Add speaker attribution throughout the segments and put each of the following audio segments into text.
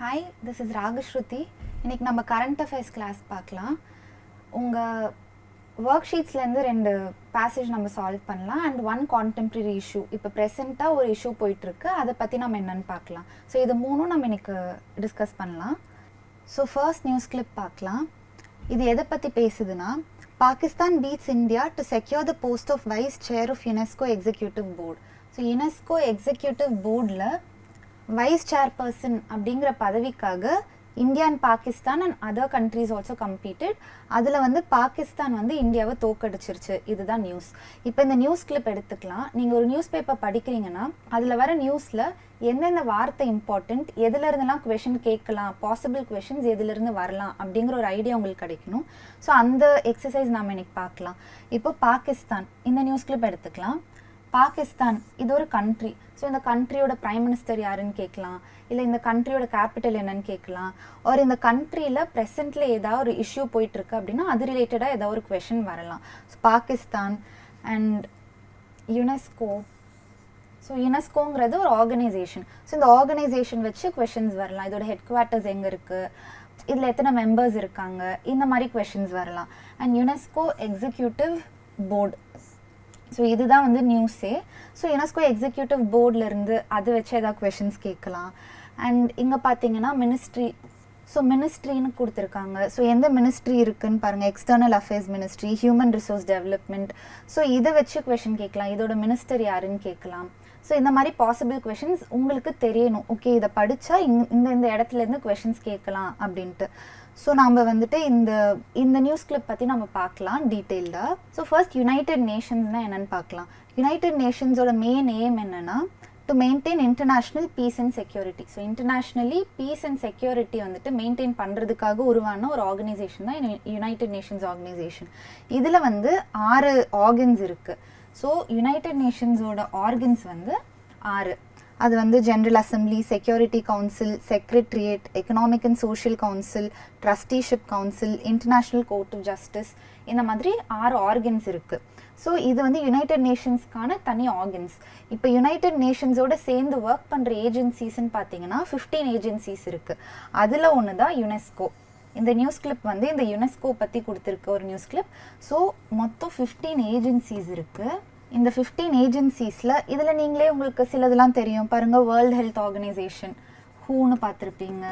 Speaker 1: Hi, this is Ragashruti. இன்னைக்கு நம்ம current affairs class பார்க்கலாம். உங்கள் ஒர்க் ஷீட்ஸ்லேருந்து 2 பேசேஜ் நம்ம சால்வ் பண்ணலாம் அண்ட் 1 கான்டெம்ப்ரரி இஷ்யூ. இப்போ ப்ரெசென்ட்டாக ஒரு இஷ்யூ போயிட்டுருக்கு, அதை பற்றி நம்ம என்னென்னு பார்க்கலாம். ஸோ இது மூணும் நம்ம இன்னைக்கு டிஸ்கஸ் பண்ணலாம். ஸோ ஃபர்ஸ்ட் நியூஸ் கிளிப் பார்க்கலாம். இது எதை பற்றி பேசுதுன்னா, Pakistan beats India to secure the post of Vice Chair of UNESCO Executive Board. So UNESCO executive போர்டில் வைஸ் சேர்பர்சன் அப்படிங்கிற பதவிக்காக India and Pakistan and other countries also competed. அதில் பாகிஸ்தான் இந்தியாவை தோக்கடிச்சிருச்சு. இதுதான் நியூஸ். இப்போ இந்த நியூஸ் கிளிப் எடுத்துக்கலாம். நீங்கள் ஒரு நியூஸ் பேப்பர் படிக்கிறீங்கன்னா அதில் வர நியூஸில் எந்தெந்த வார்த்தை இம்பார்ட்டண்ட், எதுலேருந்துலாம் குவெஷன் கேட்கலாம், பாசிபிள் குவெஷன்ஸ் எதுலேருந்து வரலாம் அப்படிங்கிற ஒரு ஐடியா உங்களுக்கு கிடைக்கணும். ஸோ அந்த எக்ஸசைஸ் நாம் இன்னைக்கு பார்க்கலாம். இப்போ பாகிஸ்தான், இந்த நியூஸ் கிளிப் எடுத்துக்கலாம். பாகிஸ்தான் இது ஒரு கண்ட்ரி. ஸோ இந்த கண்ட்ரியோட பிரைம் மினிஸ்டர் யாருன்னு கேட்கலாம், இல்லை இந்த கண்ட்ரியோட கேபிட்டல் என்னன்னு கேட்கலாம், ஒரு இந்த கண்ட்ரியில் ப்ரெசென்ட்டில் ஏதாவது ஒரு இஷ்யூ போயிட்டுருக்கு அப்படின்னா அது ரிலேட்டடாக ஏதாவது ஒரு குவெஷன் வரலாம். So Pakistan and UNESCO. So யுனெஸ்கோங்கிறது ஒரு ஆர்கனைசேஷன். ஸோ இந்த ஆர்கனைசேஷன் வச்சு குவெஷன்ஸ் வரலாம். இதோட ஹெட் குவார்ட்டர்ஸ் எங்கே இருக்குது, இதில் எத்தனை மெம்பர்ஸ் இருக்காங்க, இந்த மாதிரி குவெஷன்ஸ் வரலாம். And UNESCO executive board. So இதுதான் நியூஸே. ஸோ யுனெஸ்கோ எக்ஸிக்யூட்டிவ் போர்ட்லேருந்து அது வச்சு ஏதாவது குவெஷன்ஸ் கேட்கலாம். அண்ட் இங்கே பார்த்தீங்கன்னா மினிஸ்ட்ரி. ஸோ மினிஸ்ட்ரின்னு கொடுத்துருக்காங்க. ஸோ எந்த மினிஸ்ட்ரி இருக்குன்னு பாருங்கள். External affairs ministry, human resource development. So இதை வச்சு குவெஷன் கேட்கலாம். இதோட மினிஸ்டர் யாருன்னு கேட்கலாம். ஸோ இந்த மாதிரி பாசிபிள் குவெஷன்ஸ் உங்களுக்கு தெரியணும். ஓகே, இதை படித்தா இந்த இடத்துலேருந்து குவெஷன்ஸ் கேட்கலாம் அப்படின்ட்டு. ஸோ நம்ம இந்த நியூஸ் கிளிப் பற்றி நம்ம பார்க்கலாம் டீட்டெயில்டாக. ஸோ ஃபர்ஸ்ட் யுனைடெட் நேஷன்ஸ்னால் என்னென்னு பார்க்கலாம். யுனைடெட் நேஷன்ஸோட மெயின் எய்ம் என்னென்னா to maintain international peace and security. So internationally peace and security maintain பண்ணுறதுக்காக உருவான ஒரு ஆர்கனைசேஷன் தான் யுனைடெட் நேஷன்ஸ் ஆர்கனைசேஷன். இதில் 6 ஆர்கன்ஸ் இருக்குது. ஸோ யுனைடெட் நேஷன்ஸோட ஆர்கன்ஸ் 6. அது general assembly, security council, secretariat, economic and social council, trusteeship council, international court of justice, இந்த மாதிரி 6 ஆர்கன்ஸ் இருக்குது. ஸோ இது யுனைடெட் நேஷன்ஸ்க்கான தனி ஆர்கன்ஸ். இப்போ யுனைடெட் நேஷன்ஸோட சேர்ந்து ஒர்க் பண்ணுற ஏஜென்சிஸ்ன்னு பார்த்தீங்கன்னா 15 ஏஜென்சிஸ் இருக்குது. அதில் ஒன்று தான் யுனெஸ்கோ. இந்த நியூஸ் கிளிப் இந்த யுனெஸ்கோ பற்றி கொடுத்துருக்கு ஒரு நியூஸ் கிளிப். ஸோ மொத்தம் 15 ஏஜென்சிஸ் இருக்குது. இந்த 15 ஏஜென்சிஸில் இதில் நீங்களே உங்களுக்கு சிலதெல்லாம் தெரியும் பாருங்கள். வேர்ல்டு ஹெல்த் ஆர்கனைசேஷன், ஹூன்னு பார்த்துருப்பீங்க.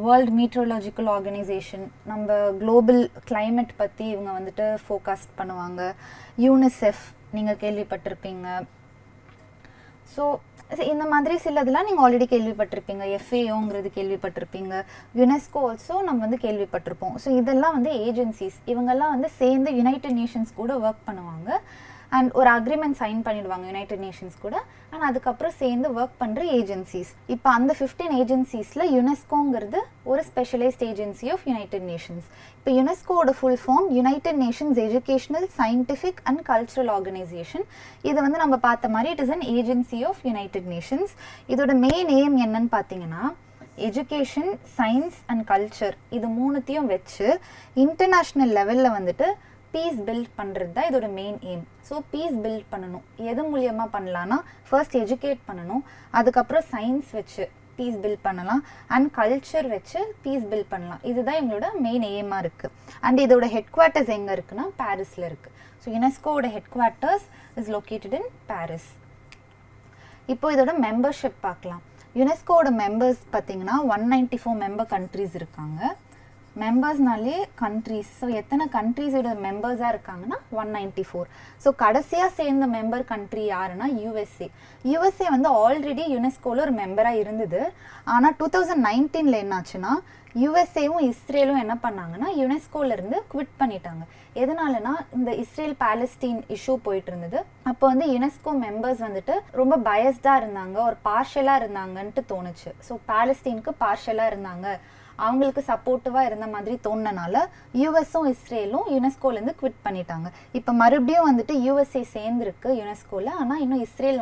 Speaker 1: வேர்ல்டு மீட்ரோலாஜிக்கல் ஆர்கனைசேஷன், நம்ம குளோபல் கிளைமேட் பற்றி இவங்க ஃபோக்கஸ்ட் பண்ணுவாங்க. யூனிசெஃப் நீங்கள் கேள்விப்பட்டிருப்பீங்க. ஸோ இந்த மாதிரி சிலதெல்லாம் நீங்கள் ஆல்ரெடி கேள்விப்பட்டிருப்பீங்க. எஃப்ஏஓங்கிறது கேள்விப்பட்டிருப்பீங்க. யுனெஸ்கோ ஆல்சோ நம்ம கேள்விப்பட்டிருப்போம். ஸோ இதெல்லாம் ஏஜென்சிஸ். இவங்கெல்லாம் சேர்ந்து யுனைடெட் நேஷன்ஸ் கூட ஒர்க் பண்ணுவாங்க அண்ட் ஒரு அக்ரிமெண்ட் சைன் பண்ணிடுவாங்க யுனைடெட் நேஷன்ஸ் கூட. அண்ட் அதுக்கப்புறம் சேர்ந்து ஒர்க் பண்ணுற ஏஜென்சிஸ். இப்போ அந்த 15 ஏஜென்சிஸில் யுனெஸ்கோங்கிறது ஒரு specialised agency of united nations. இப்போ யுனெஸ்கோட full form united nations educational, scientific and cultural organisation. இது நம்ம பார்த்த மாதிரி it is an agency of united nations. இதோட மெயின் எய்ம் என்னன்னு பார்த்தீங்கன்னா, எஜுகேஷன், சயின்ஸ் அண்ட் கல்ச்சர் இது மூணுத்தையும் வச்சு இன்டர்நேஷ்னல் லெவலில் பீஸ் பில்ட் பண்ணுறது தான் இதோட main aim. So peace build பண்ணணும். எது மூலியமாக பண்ணலான்னா, ஃபர்ஸ்ட் எஜுகேட் பண்ணணும், அதுக்கப்புறம் சயின்ஸ் வச்சு பீஸ் பில்ட் பண்ணலாம், அண்ட் கல்ச்சர் வச்சு பீஸ் பில்ட் பண்ணலாம். இதுதான் எங்களோட மெயின் எய்மாக இருக்குது. அண்ட் இதோட ஹெட் குவார்ட்டர்ஸ் எங்கே இருக்குன்னா பாரிஸில் இருக்குது. ஸோ யுனெஸ்கோவோட headquarters is located in Paris. இப்போ இதோட மெம்பர்ஷிப் பார்க்கலாம். யுனெஸ்கோவோட மெம்பர்ஸ் பார்த்தீங்கன்னா 194 மெம்பர் கண்ட்ரீஸ் இருக்காங்க. மெம்பர்ஸ்னாலே கண்ட்ரீஸ். ஸோ எத்தனை கண்ட்ரீஸோட மெம்பர்ஸாக இருக்காங்கன்னா 194. ஸோ கடைசியாக சேர்ந்த மெம்பர் கண்ட்ரி யாருன்னா யூஎஸ்ஏ. யூஎஸ்ஏ ஆல்ரெடி யுனெஸ்கோவில் ஒரு மெம்பராக இருந்தது. ஆனால் 2019 என்னாச்சுன்னா யூஎஸ்ஏவும் இஸ்ரேலும் என்ன பண்ணாங்கன்னா யுனெஸ்கோலேருந்து குவிட் பண்ணிட்டாங்க. எதனாலனா இந்த இஸ்ரேல் பாலஸ்தீன் இஷ்யூ போயிட்டு இருந்தது. அப்போ யுனெஸ்கோ மெம்பர்ஸ் ரொம்ப பயஸ்டாக இருந்தாங்க, ஒரு பார்ஷலாக இருந்தாங்கன்ட்டு தோணுச்சு. ஸோ பாலஸ்தீனுக்கு பார்ஷலாக இருந்தாங்க, அவங்களுக்கு சப்போர்ட்டிவாக இருந்த மாதிரி தோணுனால யூஎஸும் இஸ்ரேலும் யுனெஸ்கோலேருந்து குவிட் பண்ணிட்டாங்க. இப்போ மறுபடியும் யூஎஸ்ஏ சேர்ந்துருக்கு யுனெஸ்கோவில். ஆனால் இன்னும் இஸ்ரேல்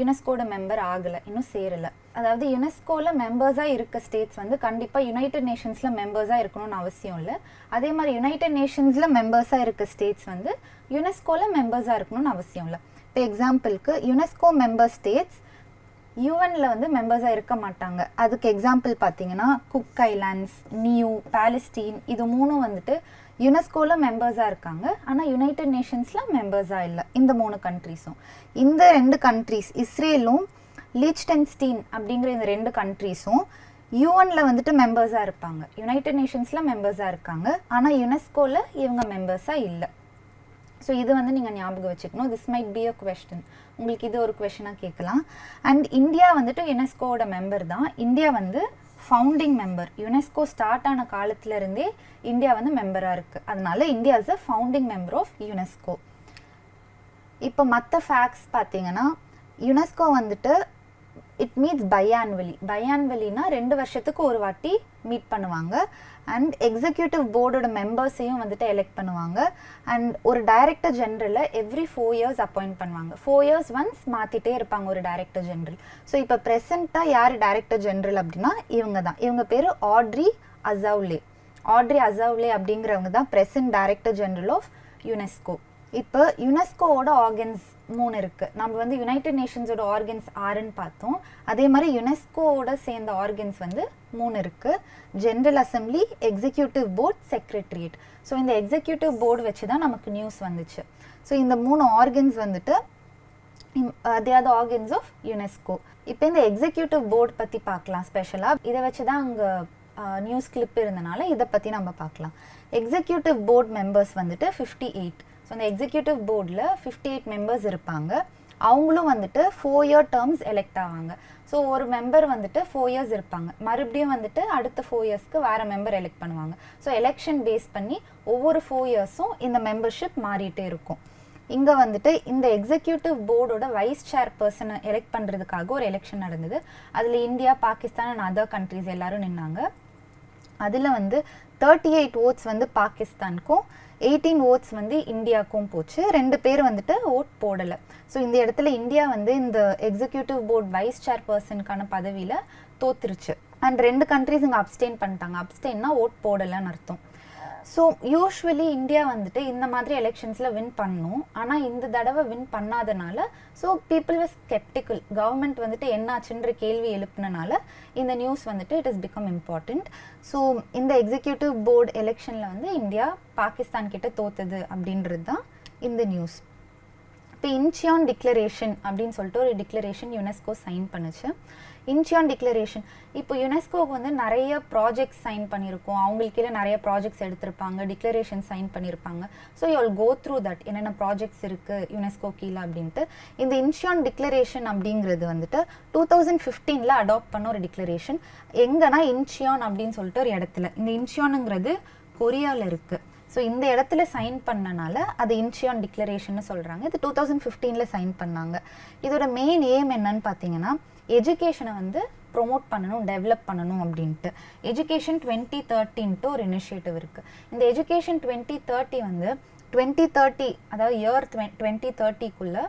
Speaker 1: யுனெஸ்கோட மெம்பர் ஆகலை, இன்னும் சேரலை. அதாவது யுனெஸ்கோவில் மெம்பர்ஸாக இருக்க ஸ்டேட்ஸ் கண்டிப்பாக யுனைடெட் நேஷன்ஸில் மெம்பர்ஸாக இருக்கணும்னு அவசியம் இல்லை. அதே மாதிரி யுனைடெட் நேஷன்ஸில் மெம்பர்ஸாக இருக்க ஸ்டேட்ஸ் யுனெஸ்கோவில் மெம்பர்ஸாக இருக்கணும்னு அவசியம் இல்லை. இப்போ எக்ஸாம்பிளுக்கு யுனெஸ்கோ மெம்பர் ஸ்டேட்ஸ் யூஎன்ல வந்து மெம்பர்ஸாக இருக்க மாட்டாங்க. அதுக்கு எக்ஸாம்பிள் பார்த்தீங்கன்னா குக் ஐலாண்ட்ஸ், நியூ, பாலஸ்டீன், இது மூணும் வந்துட்டு யுனெஸ்கோவில் மெம்பர்ஸாக இருக்காங்க, ஆனால் யுனைடெட் நேஷன்ஸில் மெம்பர்ஸாக இல்லை. இந்த 3 கண்ட்ரீஸும். இந்த 2 கண்ட்ரீஸ் இஸ்ரேலும் லீச்டன்ஸ்டீன் அப்படிங்கிற இந்த 2 கண்ட்ரீஸும் யூஎன்ல வந்துட்டு மெம்பர்ஸாக இருப்பாங்க, யுனைடெட் நேஷன்ஸில் மெம்பர்ஸாக இருக்காங்க, ஆனால் யுனெஸ்கோவில் இவங்க மெம்பர்ஸாக இல்லை. ஸோ இது வந்து நீங்கள் ஞாபகம் வச்சுக்கணும். This might be a question, உங்களுக்கு இது ஒரு கொஸ்டினாக கேட்கலாம். அண்ட் இந்தியா வந்துட்டு யுனெஸ்கோவோட மெம்பர் தான். இந்தியா வந்து ஃபவுண்டிங் மெம்பர். யுனெஸ்கோ ஸ்டார்ட் ஆன காலத்துலேருந்தே இந்தியா வந்து மெம்பராக இருக்குது. அதனால India is a founding member of UNESCO. இப்போ மற்ற ஃபேக்ட்ஸ் பார்த்தீங்கன்னா யுனெஸ்கோ வந்துட்டு இட் மீட்ஸ் பையான்வலினா 2 வருஷத்துக்கு ஒரு வாட்டி மீட் பண்ணுவாங்க. அண்ட் எக்ஸிக்யூட்டிவ் போர்டோட மெம்பர்ஸையும் வந்துட்டு எலெக்ட் பண்ணுவாங்க. அண்ட் ஒரு டைரக்டர் ஜெனரலை எவ்ரி 4 இயர்ஸ் அப்பாயிண்ட் பண்ணுவாங்க. 4 இயர்ஸ் ஒன்ஸ் மாற்றிட்டே இருப்பாங்க ஒரு டைரக்டர் ஜெனரல். ஸோ இப்போ ப்ரெசென்ட்டாக யார் டைரக்டர் ஜெனரல் அப்படின்னா இவங்க தான். இவங்க பேர் ஆட்ரி அசௌலே அப்படிங்கிறவங்க தான் present director general of UNESCO. இப்போ யுனெஸ்கோவோட ஆர்கன்ஸ் 3 இருக்குது. நம்ம வந்து யுனைடெட் நேஷன்ஸோட ஆர்கன்ஸ் 6ன்னு பார்த்தோம். அதே மாதிரி யுனெஸ்கோவோட சேர்ந்த ஆர்கன்ஸ் வந்து 3 இருக்குது. General assembly, executive board, secretariat. So இந்த எக்ஸிக்யூட்டிவ் போர்டு வச்சு தான் நமக்கு நியூஸ் வந்துச்சு. ஸோ இந்த 3 ஆர்கன்ஸ் வந்துட்டு they are the organs of UNESCO. இப்போ இந்த எக்ஸிக்யூட்டிவ் போர்டு பற்றி பார்க்கலாம் ஸ்பெஷலாக. இதை வச்சு தான் அங்கே நியூஸ் கிளிப் இருந்தனால இதை பற்றி நம்ம பார்க்கலாம். எக்ஸிக்யூட்டிவ் போர்டு மெம்பர்ஸ் வந்துட்டு 58. ஸோ அந்த எக்ஸிக்யூட்டிவ் போர்டில் 58 மெம்பர்ஸ் இருப்பாங்க. அவங்களும் வந்துட்டு 4 இயர் டேர்ம்ஸ் எலெக்ட் ஆவாங்க. ஸோ ஒரு மெம்பர் வந்துட்டு 4 இயர்ஸ் இருப்பாங்க, மறுபடியும் வந்துட்டு அடுத்த 4 இயர்ஸ்க்கு வேறு மெம்பர் எலெக்ட் பண்ணுவாங்க. ஸோ எலெக்ஷன் பேஸ் பண்ணி ஒவ்வொரு 4 இயர்ஸும் இந்த மெம்பர்ஷிப் மாறிட்டே இருக்கும். இங்கே வந்துட்டு இந்த எக்ஸிக்யூட்டிவ் போர்டோட வைஸ் சேர் பர்சனை எலெக்ட் பண்ணுறதுக்காக ஒரு எலெக்ஷன் நடந்தது. அதில் India, Pakistan and other countries எல்லாரும் நின்னாங்க. அதில் வந்து 38 ஓட்ஸ் வந்து பாகிஸ்தானுக்கும் 18 ஓட்ஸ் வந்து இந்தியாவுக்கும் போச்சு. 2 பேர் வந்துட்டு ஓட் போடலை. ஸோ இந்த இடத்துல இந்தியா வந்து இந்த எக்ஸிக்யூட்டிவ் போர்ட் வைஸ் சேர் பர்சனுக்கான பதவியில் தோத்துருச்சு. அண்ட் 2 கண்ட்ரீஸ் இங்கே அப்ஸ்டெயின் பண்ணிட்டாங்க. அப்ஸ்டெயின்னா ஓட் போடலைன்னு அர்த்தம். ஸோ யூஸ்வலி இந்தியா வந்துட்டு இந்த மாதிரி எலெக்ஷன்ஸில் வின் பண்ணும். ஆனால் இந்த தடவை வின் பண்ணாதனால so people was sceptical. Government வந்துட்டு என்னாச்சுன்ற கேள்வி எழுப்புனனால இந்த நியூஸ் வந்துட்டு it is become important. So இந்த எக்ஸிக்யூட்டிவ் போர்டு எலெக்ஷனில் வந்து இந்தியா பாகிஸ்தான் கிட்ட தோத்துது அப்படின்றது தான் இந்த நியூஸ். இப்போ இன்ச்சியான் டிக்ளரேஷன் அப்படின்னு சொல்லிட்டு ஒரு டிக்ளரேஷன் யுனெஸ்கோ சைன் பண்ணுச்சு. இன்ச்சியான் டிக்ளரேஷன் இப்போ யுனெஸ்கோவுக்கு வந்து நிறைய ப்ராஜெக்ட்ஸ் சைன் பண்ணியிருக்கோம். அவங்களுக்கே நிறைய ப்ராஜெக்ட்ஸ் எடுத்திருப்பாங்க, டிக்ளரேஷன் சைன் பண்ணியிருப்பாங்க. So you will go through that என்னென்ன ப்ராஜெக்ட்ஸ் இருக்குது யுனெஸ்கோ கீழே அப்படின்ட்டு. இந்த இன்ச்சியான் டிக்ளரேஷன் அப்படிங்கிறது வந்துட்டு 2015 அடாப்ட் பண்ண ஒரு டிக்ளரேஷன். எங்கன்னா இன்ச்சியான் அப்படின்னு சொல்லிட்டு ஒரு இடத்துல, இந்த இன்ச்சியானுங்கிறது கொரியாவில் இருக்குது. ஸோ இந்த இடத்துல சைன் பண்ணனால அது இன்ச்சியான் டிக்ளரேஷன் சொல்கிறாங்க. இது 2015 சைன் பண்ணாங்க. இதோட மெயின் எய்ம் என்னன்னு பார்த்தீங்கன்னா எஜுகேஷனை வந்து ப்ரொமோட் பண்ணணும், டெவலப் பண்ணணும் அப்படின்ட்டு. எஜுகேஷன் 2030 ஒரு இனிஷியேட்டிவ் இருக்குது. இந்த எஜுகேஷன் 2030 வந்து 2030 அதாவது இயர் 2030க்குள்ளே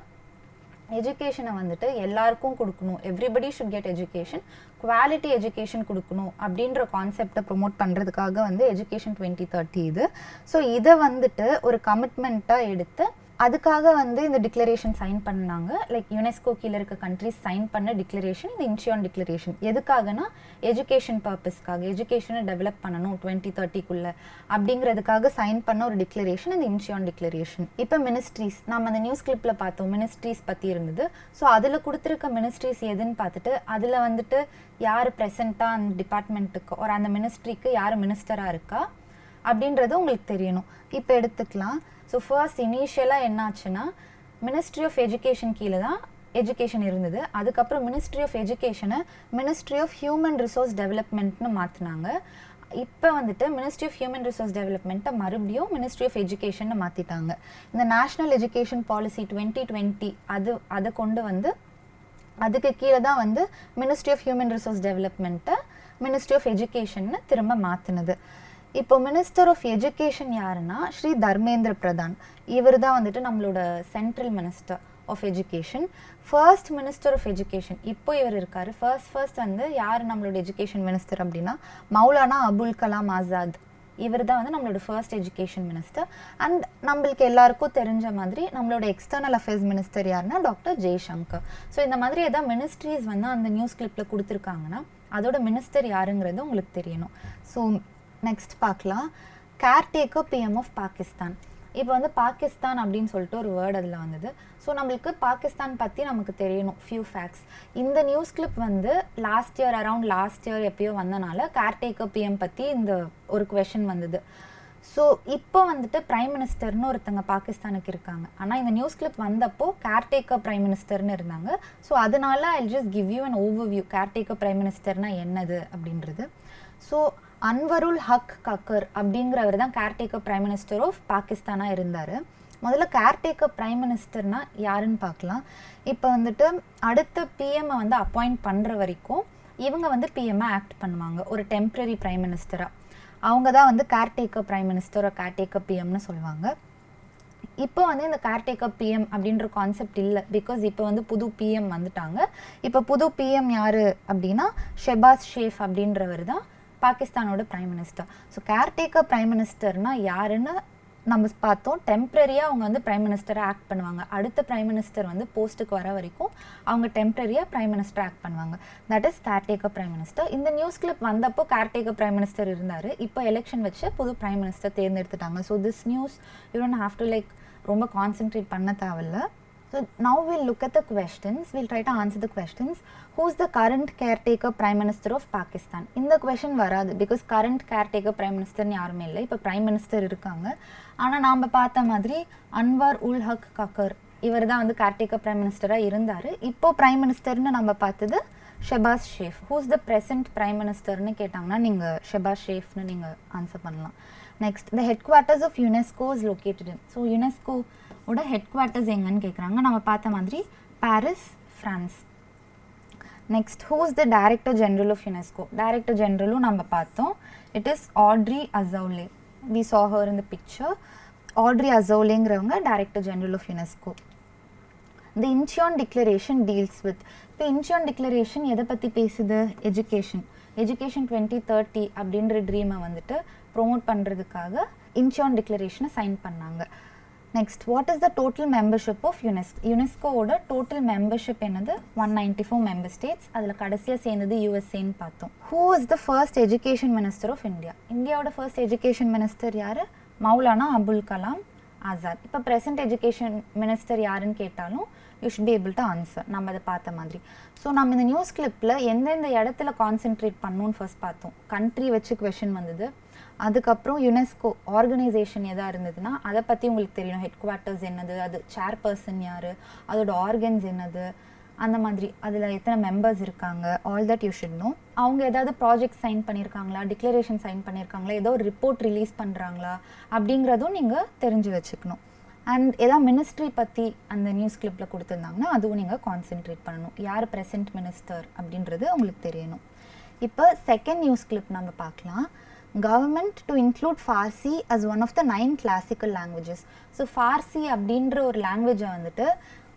Speaker 1: எஜுகேஷனை வந்துட்டு எல்லாருக்கும் கொடுக்கணும், everybody should get education, quality education கொடுக்கணும் அப்படின்ற கான்செப்டை ப்ரொமோட் பண்ணுறதுக்காக வந்து எஜுகேஷன் 2030 இது. ஸோ இதை வந்துட்டு ஒரு கமிட்மெண்ட்டாக எடுத்து அதுக்காக வந்து இந்த டிக்ளரேஷன் சைன் பண்ணாங்க. லைக் யுனெஸ்கோ கீழே இருக்க கண்ட்ரிஸ் சைன் பண்ண டிக்ளரேஷன் இந்த இன்ச்சியான் டிக்ளரேஷன். எதுக்காகனா எஜுகேஷன் பர்பஸ்க்காக, எஜுகேஷனை டெவலப் பண்ணணும் 2030க்குள்ளே அப்படிங்கிறதுக்காக சைன் பண்ண ஒரு டிக்ளரேஷன் இந்த இன்ச்சியான் டிக்ளரேஷன். இப்போ மினிஸ்ட்ரிஸ், நம்ம அந்த நியூஸ் கிளிப்பில் பார்த்தோம் மினிஸ்ட்ரிஸ் பற்றி இருந்தது. ஸோ அதில் கொடுத்துருக்க மினிஸ்ட்ரிஸ் எதுன்னு பார்த்துட்டு அதில் வந்துட்டு யார் ப்ரெசண்ட்டாக அந்த டிபார்ட்மெண்ட்டுக்கு ஒரு அந்த மினிஸ்ட்ரிக்கு யார் மினிஸ்டராக இருக்கா அப்படின்றது உங்களுக்கு தெரியணும். இப்போ எடுத்துக்கலாம். ஸோ ஃபர்ஸ்ட் இனிஷியலாக என்னாச்சுன்னா மினிஸ்ட்ரி ஆஃப் எஜுகேஷன் கீழே தான் எஜுகேஷன் இருந்தது. அதுக்கப்புறம் மினிஸ்ட்ரி ஆஃப் எஜுகேஷனை மினிஸ்ட்ரி ஆஃப் ஹியூமன் ரிசோர்ஸ் டெவலப்மெண்ட்னு மாற்றினாங்க. இப்போ வந்துட்டு மினிஸ்ட்ரி ஆஃப் ஹியூமன் ரிசோர்ஸ் டெவலப்மெண்ட்டை மறுபடியும் மினிஸ்ட்ரி ஆஃப் எஜுகேஷன் மாற்றிட்டாங்க. இந்த நேஷ்னல் எஜுகேஷன் பாலிசி 2020 அதை கொண்டு வந்து அதுக்கு கீழே தான் வந்து மினிஸ்ட்ரி ஆஃப் ஹியூமன் ரிசோர்ஸ் டெவலப்மெண்ட்டை மினிஸ்ட்ரி ஆஃப் எஜுகேஷன்னு திரும்ப மாற்றினது. இப்போ மினிஸ்டர் ஆஃப் எஜுகேஷன் யாருன்னா ஸ்ரீ தர்மேந்திர பிரதான். இவர் தான் வந்துட்டு நம்மளோட central minister of education. First minister of education இப்போ இவர் இருக்கார். ஃபர்ஸ்ட் வந்து யார் நம்மளோட எஜுகேஷன் மினிஸ்டர் அப்படின்னா மௌலானா அபுல் கலாம் ஆசாத். இவர் தான் வந்து நம்மளோட ஃபர்ஸ்ட் எஜுகேஷன் மினிஸ்டர். அண்ட் நம்மளுக்கு எல்லாருக்கும் தெரிஞ்ச மாதிரி நம்மளோட எக்ஸ்டர்னல் அஃபேர்ஸ் மினிஸ்டர் யாருன்னா டாக்டர் ஜெய்சங்கர். ஸோ இந்த மாதிரி ஏதாவது மினிஸ்ட்ரிஸ் வந்து அந்த நியூஸ் கிளிப்பில் கொடுத்துருக்காங்கன்னா அதோட மினிஸ்டர் யாருங்கிறது உங்களுக்கு தெரியணும். ஸோ நெக்ஸ்ட் பார்க்கலாம், கேர்டேக்கர் பிஎம் ஆஃப் பாகிஸ்தான். இப்போ வந்து பாகிஸ்தான் அப்படின்னு சொல்லிட்டு ஒரு வேர்டு அதில் வந்தது. ஸோ நம்மளுக்கு பாகிஸ்தான் பற்றி நமக்கு தெரியணும் ஃபியூ ஃபேக்ட்ஸ். இந்த நியூஸ் கிளிப் வந்து அரௌண்ட் லாஸ்ட் இயர் எப்பயோ வந்தனால கேர்டேக்கர் பிஎம் பற்றி இந்த ஒரு கொஷின் வந்தது. ஸோ இப்போ வந்துட்டு பிரைம் மினிஸ்டர்னு ஒருத்தங்க பாகிஸ்தானுக்கு இருக்காங்க. ஆனால் இந்த நியூஸ் கிளிப் வந்தப்போ கேர்டேக்கர் பிரைம் மினிஸ்டர்னு இருந்தாங்க. ஸோ அதனால I just give you an overview caretaker prime மினிஸ்டர்னா என்னது அப்படின்றது. ஸோ அன்வருல் ஹக் கக்கர் அப்படிங்கிறவர் தான் கேர்டேக்கர் பிரைம் மினிஸ்டர் ஆஃப் பாகிஸ்தானாக இருந்தார். முதல்ல கேர்டேக்கர் பிரைம் மினிஸ்டர்னா யாருன்னு பார்க்கலாம். இப்போ வந்துட்டு அடுத்த பிஎம்ஐ வந்து அப்பாயிண்ட் பண்ணுற வரைக்கும் இவங்க வந்து பிஎம்ஐ ஆக்ட் பண்ணுவாங்க ஒரு டெம்ப்ரரி பிரைம் மினிஸ்டராக. அவங்க தான் வந்து கேர்டேக்கர் பிரைம் மினிஸ்டர் கேர்டேக்கர் பிஎம்னு சொல்லுவாங்க. இப்போ வந்து இந்த கேர்டேக்கர் பிஎம் அப்படின்ற கான்செப்ட் இல்லை, பிகாஸ் இப்போ வந்து புது பிஎம் வந்துட்டாங்க. இப்போ புது பிஎம் யார் அப்படின்னா ஷெபாஸ் ஷெரீஃப் அப்படின்றவர் தான் பாகிஸ்தானோட prime minister. So caretaker prime மினிஸ்டர்னா யாருன்னு நம்ம பார்த்தோம். டெம்ப்ரரியாக அவங்க வந்து பிரைம் மினிஸ்டராக ஆக்ட் பண்ணுவாங்க. அடுத்த பிரைம் மினிஸ்டர் வந்து போஸ்ட்டுக்கு வர வரைக்கும் அவங்க டெம்ப்ரரியாக பிரைம் மினிஸ்டர் ஆக்ட் பண்ணுவாங்க. That is caretaker prime minister. இந்த நியூஸ் கிளிப் வந்தப்போ கேர்டேக்கர் பிரைம் மினிஸ்டர் இருந்தார். இப்போ எலெக்ஷன் வச்சு புது பிரைம் மினிஸ்டர் தேர்ந்தெடுத்துட்டாங்க. So this news you don't have to like ரொம்ப கான்சென்ட்ரேட் பண்ண தேவையில்லை. So now we'll look at the questions. We'll try to answer the questions. Who's the current caretaker prime minister of Pakistan? இந்த question வராது because current caretaker prime minister யாருமே இல்லை. இப்போ prime minister இருக்காங்க. ஆனால் நாம் பார்த்த மாதிரி அன்வர் உல் ஹக் கக்கர் இவர் தான் வந்து caretaker prime minister-ஆக இருந்தார். இப்போ prime minister-னு நம்ம பார்த்தது Shehbaz Sharif. Who's the present prime minister-னு கேட்டாங்கன்னா நீங்கள் ஷெபாஸ் ஷெரீஃப்னு நீங்கள் ஆன்சர் பண்ணலாம். Next, the headquarters of UNESCO is located in. So UNESCO ஓட ஹெட் குவார்ட்டர்ஸ் எங்கன்னு கேட்குறாங்க. நம்ம பார்த்த மாதிரி Paris, France. Next, who is the director general of UNESCO? Director ஜெனரலும் நம்ம பார்த்தோம். It is Audrey Azoulay. We saw her in the picture. Audrey அசௌலேங்கிறவங்க director general of UNESCO. The Incheon declaration deals with. இப்போ Incheon declaration எதை பற்றி பேசுது? Education 2030 அப்படின்ற ட்ரீமை வந்துட்டு ப்ரொமோட் பண்ணுறதுக்காக இன்ச்சியான் டிக்ளரேஷனை சைன் பண்ணாங்க. Next, what is the total membership of UNESCO? யுனெஸ்கோவோட டோட்டல் மெம்பர்ஷிப் என்னது? 194 மெம்பர் ஸ்டேட்ஸ். அதில் கடைசியாக சேர்ந்தது யூஎஸ்ஏன்னு பார்த்தோம். Who is the first education minister of India? இந்தியாவோட ஃபர்ஸ்ட் எஜுகேஷன் மினிஸ்டர் யார்? மௌலானா அபுல் கலாம் ஆசாத். இப்போ ப்ரெசென்ட் எஜுகேஷன் மினிஸ்டர் யாருன்னு கேட்டாலும் you should be able to answer. நம்ம அதை பார்த்த மாதிரி. ஸோ நம்ம இந்த நியூஸ் கிளிப்பில் எந்தெந்த இடத்துல கான்சென்ட்ரேட் பண்ணணும்னு ஃபர்ஸ்ட் பார்த்தோம். கண்ட்ரி வச்சு கொஷின் வந்தது. அதுக்கப்புறம் யுனெஸ்கோ ஆர்கனைசேஷன் எதாக இருந்ததுன்னா அதை பற்றி உங்களுக்கு தெரியணும். ஹெட் குவார்ட்டர்ஸ் என்னது, அது சேர்பர்சன் யார், அதோட ஆர்கன்ஸ் என்னது, அந்த மாதிரி அதில் எத்தனை மெம்பர்ஸ் இருக்காங்க, all that you should know. அவங்க ஏதாவது ப்ராஜெக்ட் சைன் பண்ணியிருக்காங்களா, டிக்ளரேஷன் சைன் பண்ணியிருக்காங்களா, ஏதோ ஒரு ரிப்போர்ட் ரிலீஸ் பண்ணுறாங்களா அப்படிங்கிறதும் நீங்கள் தெரிஞ்சு வச்சுக்கணும். அண்ட் ஏதாவது மினிஸ்ட்ரி பற்றி அந்த நியூஸ் கிளிப்பில் கொடுத்துருந்தாங்கன்னா அதுவும் நீங்கள் கான்சென்ட்ரேட் பண்ணணும். யார் ப்ரெசென்ட் மினிஸ்டர் அப்படின்றது உங்களுக்கு தெரியணும். இப்போ செகண்ட் நியூஸ் கிளிப் நம்ம பார்க்கலாம். Government to include Farsi as one of the 9 classical languages. So Farsi அப்படின்ற ஒரு லாங்குவேஜை வந்துட்டு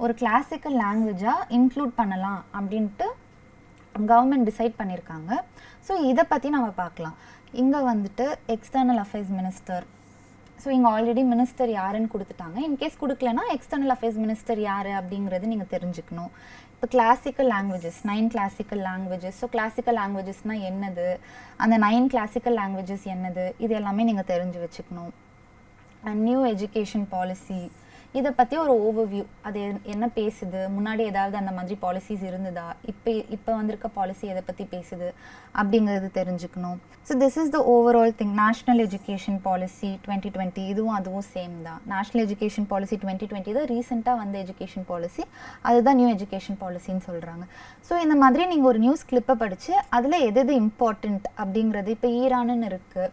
Speaker 1: ஒரு கிளாசிக்கல் லாங்குவேஜாக இன்க்ளூட் பண்ணலாம் அப்படின்ட்டு கவர்மெண்ட் டிசைட் பண்ணியிருக்காங்க. ஸோ இதை பற்றி நம்ம பார்க்கலாம். இங்கே வந்துட்டு எக்ஸ்டர்னல் அஃபேர்ஸ் மினிஸ்டர். ஸோ இங்கே ஆல்ரெடி மினிஸ்டர் யாருன்னு கொடுத்துட்டாங்க. இன்கேஸ் கொடுக்கலன்னா எக்ஸ்டர்னல் அஃபேர்ஸ் மினிஸ்டர் யார் அப்படிங்கிறது நீங்கள் தெரிஞ்சுக்கணும். இப்போ classical languages 9 classical languages. So classical லாங்குவேஜஸ்னால் என்னது, அந்த 9 கிளாசிக்கல் லாங்குவேஜஸ் என்னது, இது எல்லாமே நீங்கள் தெரிஞ்சு வச்சுக்கணும். அண்ட் நியூ எஜுகேஷன் பாலிசி, இதை பற்றி ஒரு ஓவர்வியூ. அது என்ன பேசுது, முன்னாடி ஏதாவது அந்த மாதிரி பாலிசிஸ் இருந்ததா, இப்போ வந்திருக்க பாலிசி எதை பற்றி பேசுது அப்படிங்கிறது தெரிஞ்சுக்கணும். So this is the overall thing. National education policy 2020 அதுவும் சேம் தான். நேஷ்னல் எஜுகேஷன் பாலிசி 2020 தான் ரீசெண்டாக வந்த எஜுகேஷன் பாலிசி, அதுதான் நியூ எஜுகேஷன் பாலிசின்னு சொல்கிறாங்க. ஸோ இந்த மாதிரி நீங்கள் ஒரு நியூஸ் கிளிப்பை படித்து அதில் எது இம்பார்ட்டண்ட் அப்படிங்கிறது. இப்போ ஈரானுன்னு இருக்குது.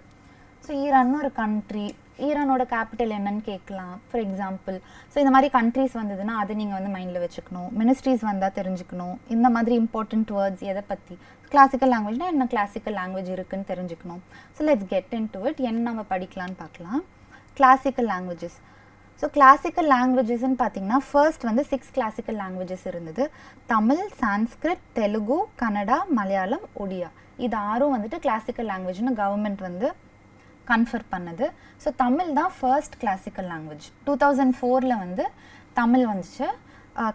Speaker 1: ஸோ ஈரான்னு ஒரு கண்ட்ரி, ஈரானோட கேபிட்டல் என்னன்னு கேட்கலாம் ஃபார் எக்ஸாம்பிள். ஸோ இந்த மாதிரி கண்ட்ரிஸ் வந்ததுன்னா அதை நீங்கள் வந்து மைண்டில் வச்சுக்கணும். மினிஸ்ட்ரிஸ் வந்தால் தெரிஞ்சுக்கணும். இந்த மாதிரி இம்பார்ட்டண்ட் வேர்ட்ஸ் எதை பற்றி. கிளாசிக்கல் லாங்குவேஜ்னால் என்ன கிளாசிக்கல் லாங்குவேஜ் இருக்குன்னு தெரிஞ்சுக்கணும். So let's get in to it. என்ன நம்ம படிக்கலான்னு பார்க்கலாம். Classical languages. ஸோ கிளாசிக்கல் லாங்குவேஜஸ்ன்னு பார்த்தீங்கன்னா ஃபர்ஸ்ட் வந்து 6 கிளாசிக்கல் லாங்குவேஜஸ் இருந்தது. தமிழ், சான்ஸ்கிரிட், தெலுங்கு, கன்னடா, மலையாளம், ஒடியா. இது 6 வந்துட்டு கிளாசிக்கல் லாங்குவேஜ்னு கவர்மெண்ட் வந்து கன்ஃபர் பண்ணது. ஸோ தமிழ் தான் ஃபர்ஸ்ட் கிளாசிக்கல் லாங்குவேஜ். 2004 வந்து தமிழ் வந்துச்சு,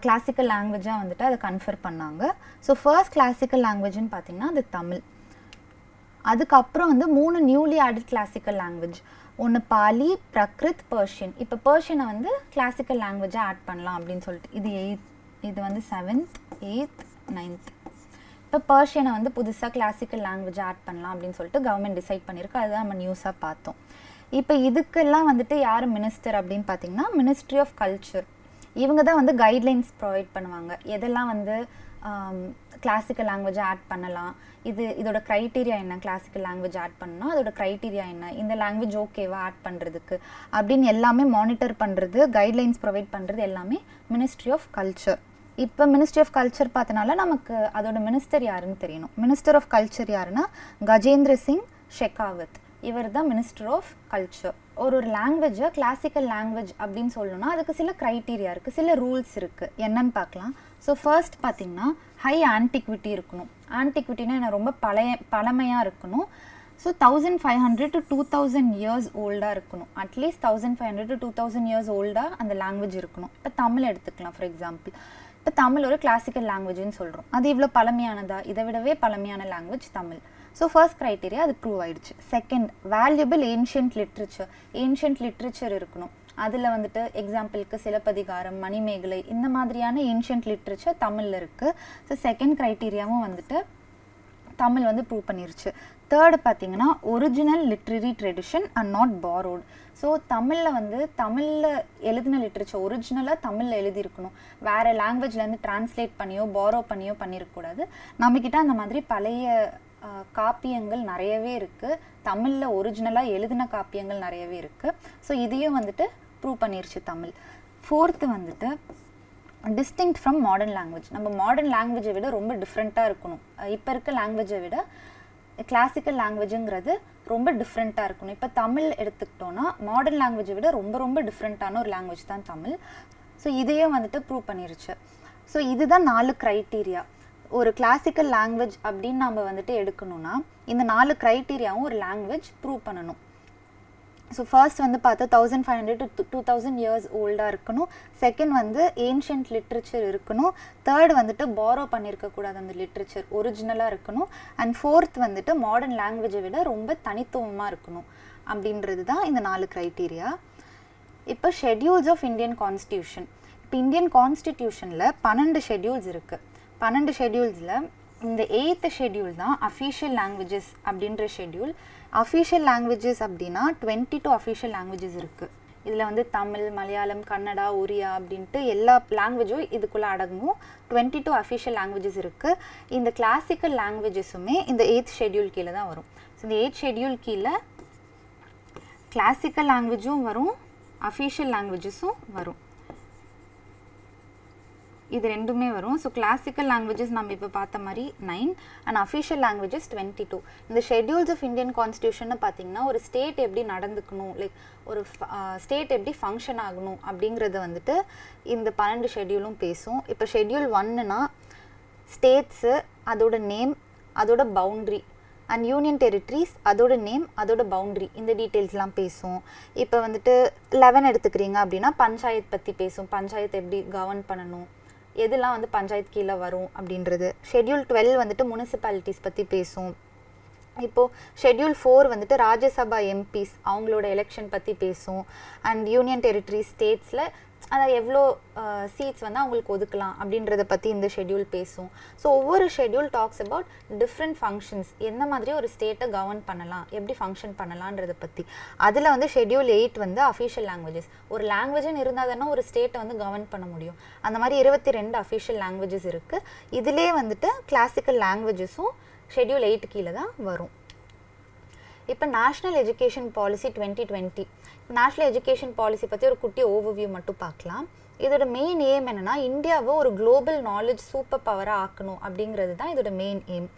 Speaker 1: கிளாசிக்கல் லாங்குவேஜாக வந்துட்டு அதை கன்ஃபர் பண்ணாங்க. ஸோ ஃபர்ஸ்ட் கிளாசிக்கல் லாங்குவேஜ்னு பார்த்தீங்கன்னா அது தமிழ். அதுக்கப்புறம் வந்து 3 நியூலி ஆடட் கிளாசிக்கல் லாங்குவேஜ், ஒன்று பாலி, பிரக்ரித், பர்ஷியன். இப்போ பர்ஷியனை வந்து கிளாசிக்கல் லாங்குவேஜாக ஆட் பண்ணலாம் அப்படின்னு சொல்லிட்டு இது வந்து 7th 8th 9th. இப்போ பர்ஷியனை வந்து புதுசாக கிளாசிக்கல் லாங்குவேஜ் ஆட் பண்ணலாம் அப்படின்னு சொல்லிட்டு கவர்மெண்ட் டிசைட் பண்ணியிருக்கு. அதுதான் நம்ம நியூஸாக பார்த்தோம். இப்போ இதுக்கெல்லாம் வந்துட்டு யார் மினிஸ்டர் அப்படின்னு பார்த்தீங்கன்னா மினிஸ்ட்ரி ஆஃப் கல்ச்சர். இவங்க தான் வந்து கைட்லைன்ஸ் ப்ரொவைட் பண்ணுவாங்க, எதெல்லாம் வந்து கிளாசிக்கல் லாங்குவேஜை ஆட் பண்ணலாம், இதோட க்ரைட்டீரியா என்ன, கிளாசிக்கல் லாங்குவேஜ் ஆட் பண்ணணும் அதோட க்ரைட்டீரியா என்ன, இந்த லாங்குவேஜ் ஓகேவா ஆட் பண்ணுறதுக்கு அப்படின்னு எல்லாமே மானிட்டர் பண்ணுறது, கைட்லைன்ஸ் ப்ரொவைட் பண்ணுறது எல்லாமே மினிஸ்ட்ரி ஆஃப் கல்ச்சர். இப்போ மினிஸ்ட்ரி ஆஃப் கல்ச்சர் பார்த்தனால நமக்கு அதோட மினிஸ்டர் யாருன்னு தெரியணும். மினிஸ்டர் ஆஃப் கல்ச்சர் யாருன்னா கஜேந்திர சிங் ஷெகாவத். இவர் தான் மினிஸ்டர் ஆஃப் கல்ச்சர். ஒரு லாங்குவேஜை கிளாசிக்கல் லாங்குவேஜ் அப்படின்னு சொல்லணும்னா அதுக்கு சில க்ரைட்டீரியா இருக்குது, சில ரூல்ஸ் இருக்குது. என்னன்னு பார்க்கலாம். ஸோ ஃபர்ஸ்ட் பார்த்தீங்கன்னா ஹை ஆன்டிக்விட்டி இருக்கணும். ஆன்டிக்விட்டினா என்ன, ரொம்ப பழமையாக இருக்கணும். ஸோ 1500 to 2000 இயர்ஸ் ஓல்டாக இருக்கணும். அட்லீஸ்ட் 1500 to 2000 இயர்ஸ் ஓல்டாக அந்த லாங்குவேஜ் இருக்கணும். இப்போ தமிழ் எடுத்துக்கலாம் ஃபார் எக்ஸாம்பிள். இப்போ தமிழ் ஒரு கிளாசிக்கல் லாங்குவேஜ்னு சொல்கிறோம். அது இவ்வளோ பழமையானதா, இதை விடவே பழமையான language Tamil. So first criteria அது ப்ரூவ் ஆயிடுச்சு. Second, valuable ancient literature. Ancient literature இருக்கணும். அதில் வந்துட்டு எக்ஸாம்பிளுக்கு சிலப்பதிகாரம், மணிமேகலை, இந்த மாதிரியான ஏன்ஷியன்ட் லிட்ரேச்சர் தமிழில் இருக்குது. ஸோ செகண்ட் க்ரைட்டீரியாவும் வந்துட்டு தமிழ் வந்து ப்ரூவ் பண்ணிருச்சு. தேர்டு பார்த்தீங்கன்னா original literary tradition and not borrowed. So தமிழில் எழுதின லிட்ரேச்சர் ஒரிஜினலாக தமிழில் எழுதியிருக்கணும், வேறு லாங்குவேஜ்லேருந்து டிரான்ஸ்லேட் பண்ணியோ பாரோ பண்ணியோ பண்ணியிருக்கக்கூடாது. நம்மக்கிட்ட அந்த மாதிரி பழைய காப்பியங்கள் நிறையவே இருக்குது, தமிழில் ஒரிஜினலாக எழுதின காப்பியங்கள் நிறையவே இருக்குது. ஸோ இதையும் வந்துட்டு ப்ரூவ் பண்ணிருச்சு தமிழ். ஃபோர்த்து வந்துட்டு டிஸ்டிங்க்ட் ஃப்ரம் மாடர்ன் லாங்குவேஜ். நம்ம மாடர்ன் லாங்குவேஜை விட ரொம்ப டிஃப்ரெண்ட்டாக இருக்கணும். இப்போ இருக்க லாங்குவேஜை விட கிளாசிக்கல் லாங்குவேஜுங்கிறது ரொம்ப டிஃப்ரெண்ட்டாக இருக்கணும். இப்போ தமிழ் எடுத்துக்கிட்டோன்னா மாடர்ன் லாங்குவேஜை விட ரொம்ப ரொம்ப டிஃப்ரெண்ட்டான ஒரு லாங்குவேஜ் தான் தமிழ். ஸோ இதையும் வந்துட்டு ப்ரூவ் பண்ணிருச்சு. ஸோ இதுதான் 4 க்ரைட்டீரியா. ஒரு கிளாசிக்கல் லாங்குவேஜ் அப்படின்னு நம்ம வந்துட்டு எடுக்கணும்னா இந்த 4 க்ரைட்டீரியாவும் ஒரு லாங்குவேஜ் ப்ரூவ் பண்ணணும். ஸோ ஃபர்ஸ்ட் வந்து பார்த்தா 1500 to 2000 இயர்ஸ் ஓல்டாக இருக்கணும். செகண்ட் வந்து ஏன்ஷியன்ட் லிட்ரேச்சர் இருக்கணும். தேர்ட் வந்துட்டு பாரோ பண்ணியிருக்கக்கூடாது, அந்த லிட்ரேச்சர் ஒரிஜினலாக இருக்கணும். அண்ட் ஃபோர்த் வந்துட்டு மாடர்ன் லாங்குவேஜை விட ரொம்ப தனித்துவமாக இருக்கணும். அப்படின்றது தான் இந்த 4 க்ரைட்டீரியா. இப்போ ஷெட்யூல்ஸ் ஆஃப் இந்தியன் கான்ஸ்டியூஷன். இப்போ இந்தியன் கான்ஸ்டிடியூஷனில் 12 ஷெட்யூல்ஸ் இருக்குது. 12 ஷெட்யூல்ஸில் இந்த 8th ஷெட்யூல் தான் அஃபீஷியல் லாங்குவேஜஸ் அப்படின்ற ஷெட்யூல். அஃபீஷியல் லாங்குவேஜஸ் அப்படின்னா 22 அஃபீஷியல் லாங்குவேஜஸ் இருக்குது. இதில் வந்து தமிழ், மலையாளம், கன்னடா, ஒரியா அப்படின்ட்டு எல்லா லாங்குவேஜும் இதுக்குள்ளே அடங்கும். 22 அஃபீஷியல் லாங்குவேஜஸ் இருக்குது. இந்த கிளாசிக்கல் லாங்குவேஜஸுமே இந்த 8th ஷெட்யூல் கீழே தான் வரும். ஸோ இந்த 8th ஷெட்யூல் கீழே கிளாசிக்கல் லாங்குவேஜும் வரும், அஃபீஷியல் லாங்குவேஜஸும் வரும். இது ரெண்டுமே வரும். ஸோ கிளாசிக்கல் லாங்குவேஜஸ் நம்ம இப்போ பார்த்த மாதிரி 9 அண்ட் அஃபிஷியல் லாங்குவேஜஸ் 22. இந்த ஷெட்யூல்ஸ் ஆஃப் இந்தியன் கான்ஸ்டியூஷன் பார்த்தீங்கன்னா ஒரு ஸ்டேட் எப்படி நடந்துக்கணும், லைக் ஒரு ஸ்டேட் எப்படி ஃபங்க்ஷன் ஆகணும் அப்படிங்கிறத வந்துட்டு இந்த 12 ஷெட்யூலும் பேசும். இப்போ ஷெட்யூல் 1னா ஸ்டேட்ஸு, அதோட நேம், அதோட பவுண்ட்ரி, அண்ட் யூனியன் டெரிட்டரிஸ், அதோட நேம், அதோட பவுண்ட்ரி, இந்த டீட்டெயில்ஸ்லாம் பேசும். இப்போ வந்துட்டு 11 எடுத்துக்கிறீங்க அப்படின்னா பஞ்சாயத்து பற்றி பேசும், பஞ்சாயத்து எப்படி கவர்ன் பண்ணணும், எதெல்லாம் வந்து பஞ்சாயத்து கீழே வரும் அப்படின்றது. ஷெட்யூல் 12 வந்துட்டு முனிசிபாலிட்டிஸ் பற்றி பேசும். இப்போது ஷெட்யூல் 4 வந்துட்டு ராஜ்யசபா எம்பிஸ் அவங்களோட எலெக்ஷன் பற்றி பேசும். அண்ட் யூனியன் டெரிட்டரி ஸ்டேட்ஸில் அதை எவ்வளோ சீட்ஸ் வந்து அவங்களுக்கு ஒதுக்கலாம் அப்படின்றத பற்றி இந்த ஷெட்யூல் பேசும். ஸோ ஒவ்வொரு schedule talks about different functions, எந்த மாதிரி ஒரு ஸ்டேட்டை கவர்ன் பண்ணலாம், எப்படி ஃபங்க்ஷன் பண்ணலான்றதை பற்றி. அதில் வந்து ஷெட்யூல் 8 வந்து அஃபீஷியல் லாங்குவேஜஸ். ஒரு லாங்குவேஜ்னு இருந்தால் தானே ஒரு ஸ்டேட்டை வந்து கவர்ன் பண்ண முடியும். அந்த மாதிரி 22 அஃபீஷியல் லாங்குவேஜஸ் இருக்குது. இதிலே வந்துட்டு கிளாசிக்கல் லாங்குவேஜஸும் ஷெட்யூல் 8 கீழே தான் வரும். இப்போ national education policy 2020. National education policy பற்றி ஒரு குட்டி ஓவர்வியூ மட்டும் பார்க்கலாம். இதோட மெயின் எய்ம் என்னென்னா இந்தியாவை ஒரு குளோபல் நாலேஜ் சூப்பர் பவராக ஆக்கணும் அப்படிங்கிறது தான் இதோட மெயின் எய்ம்.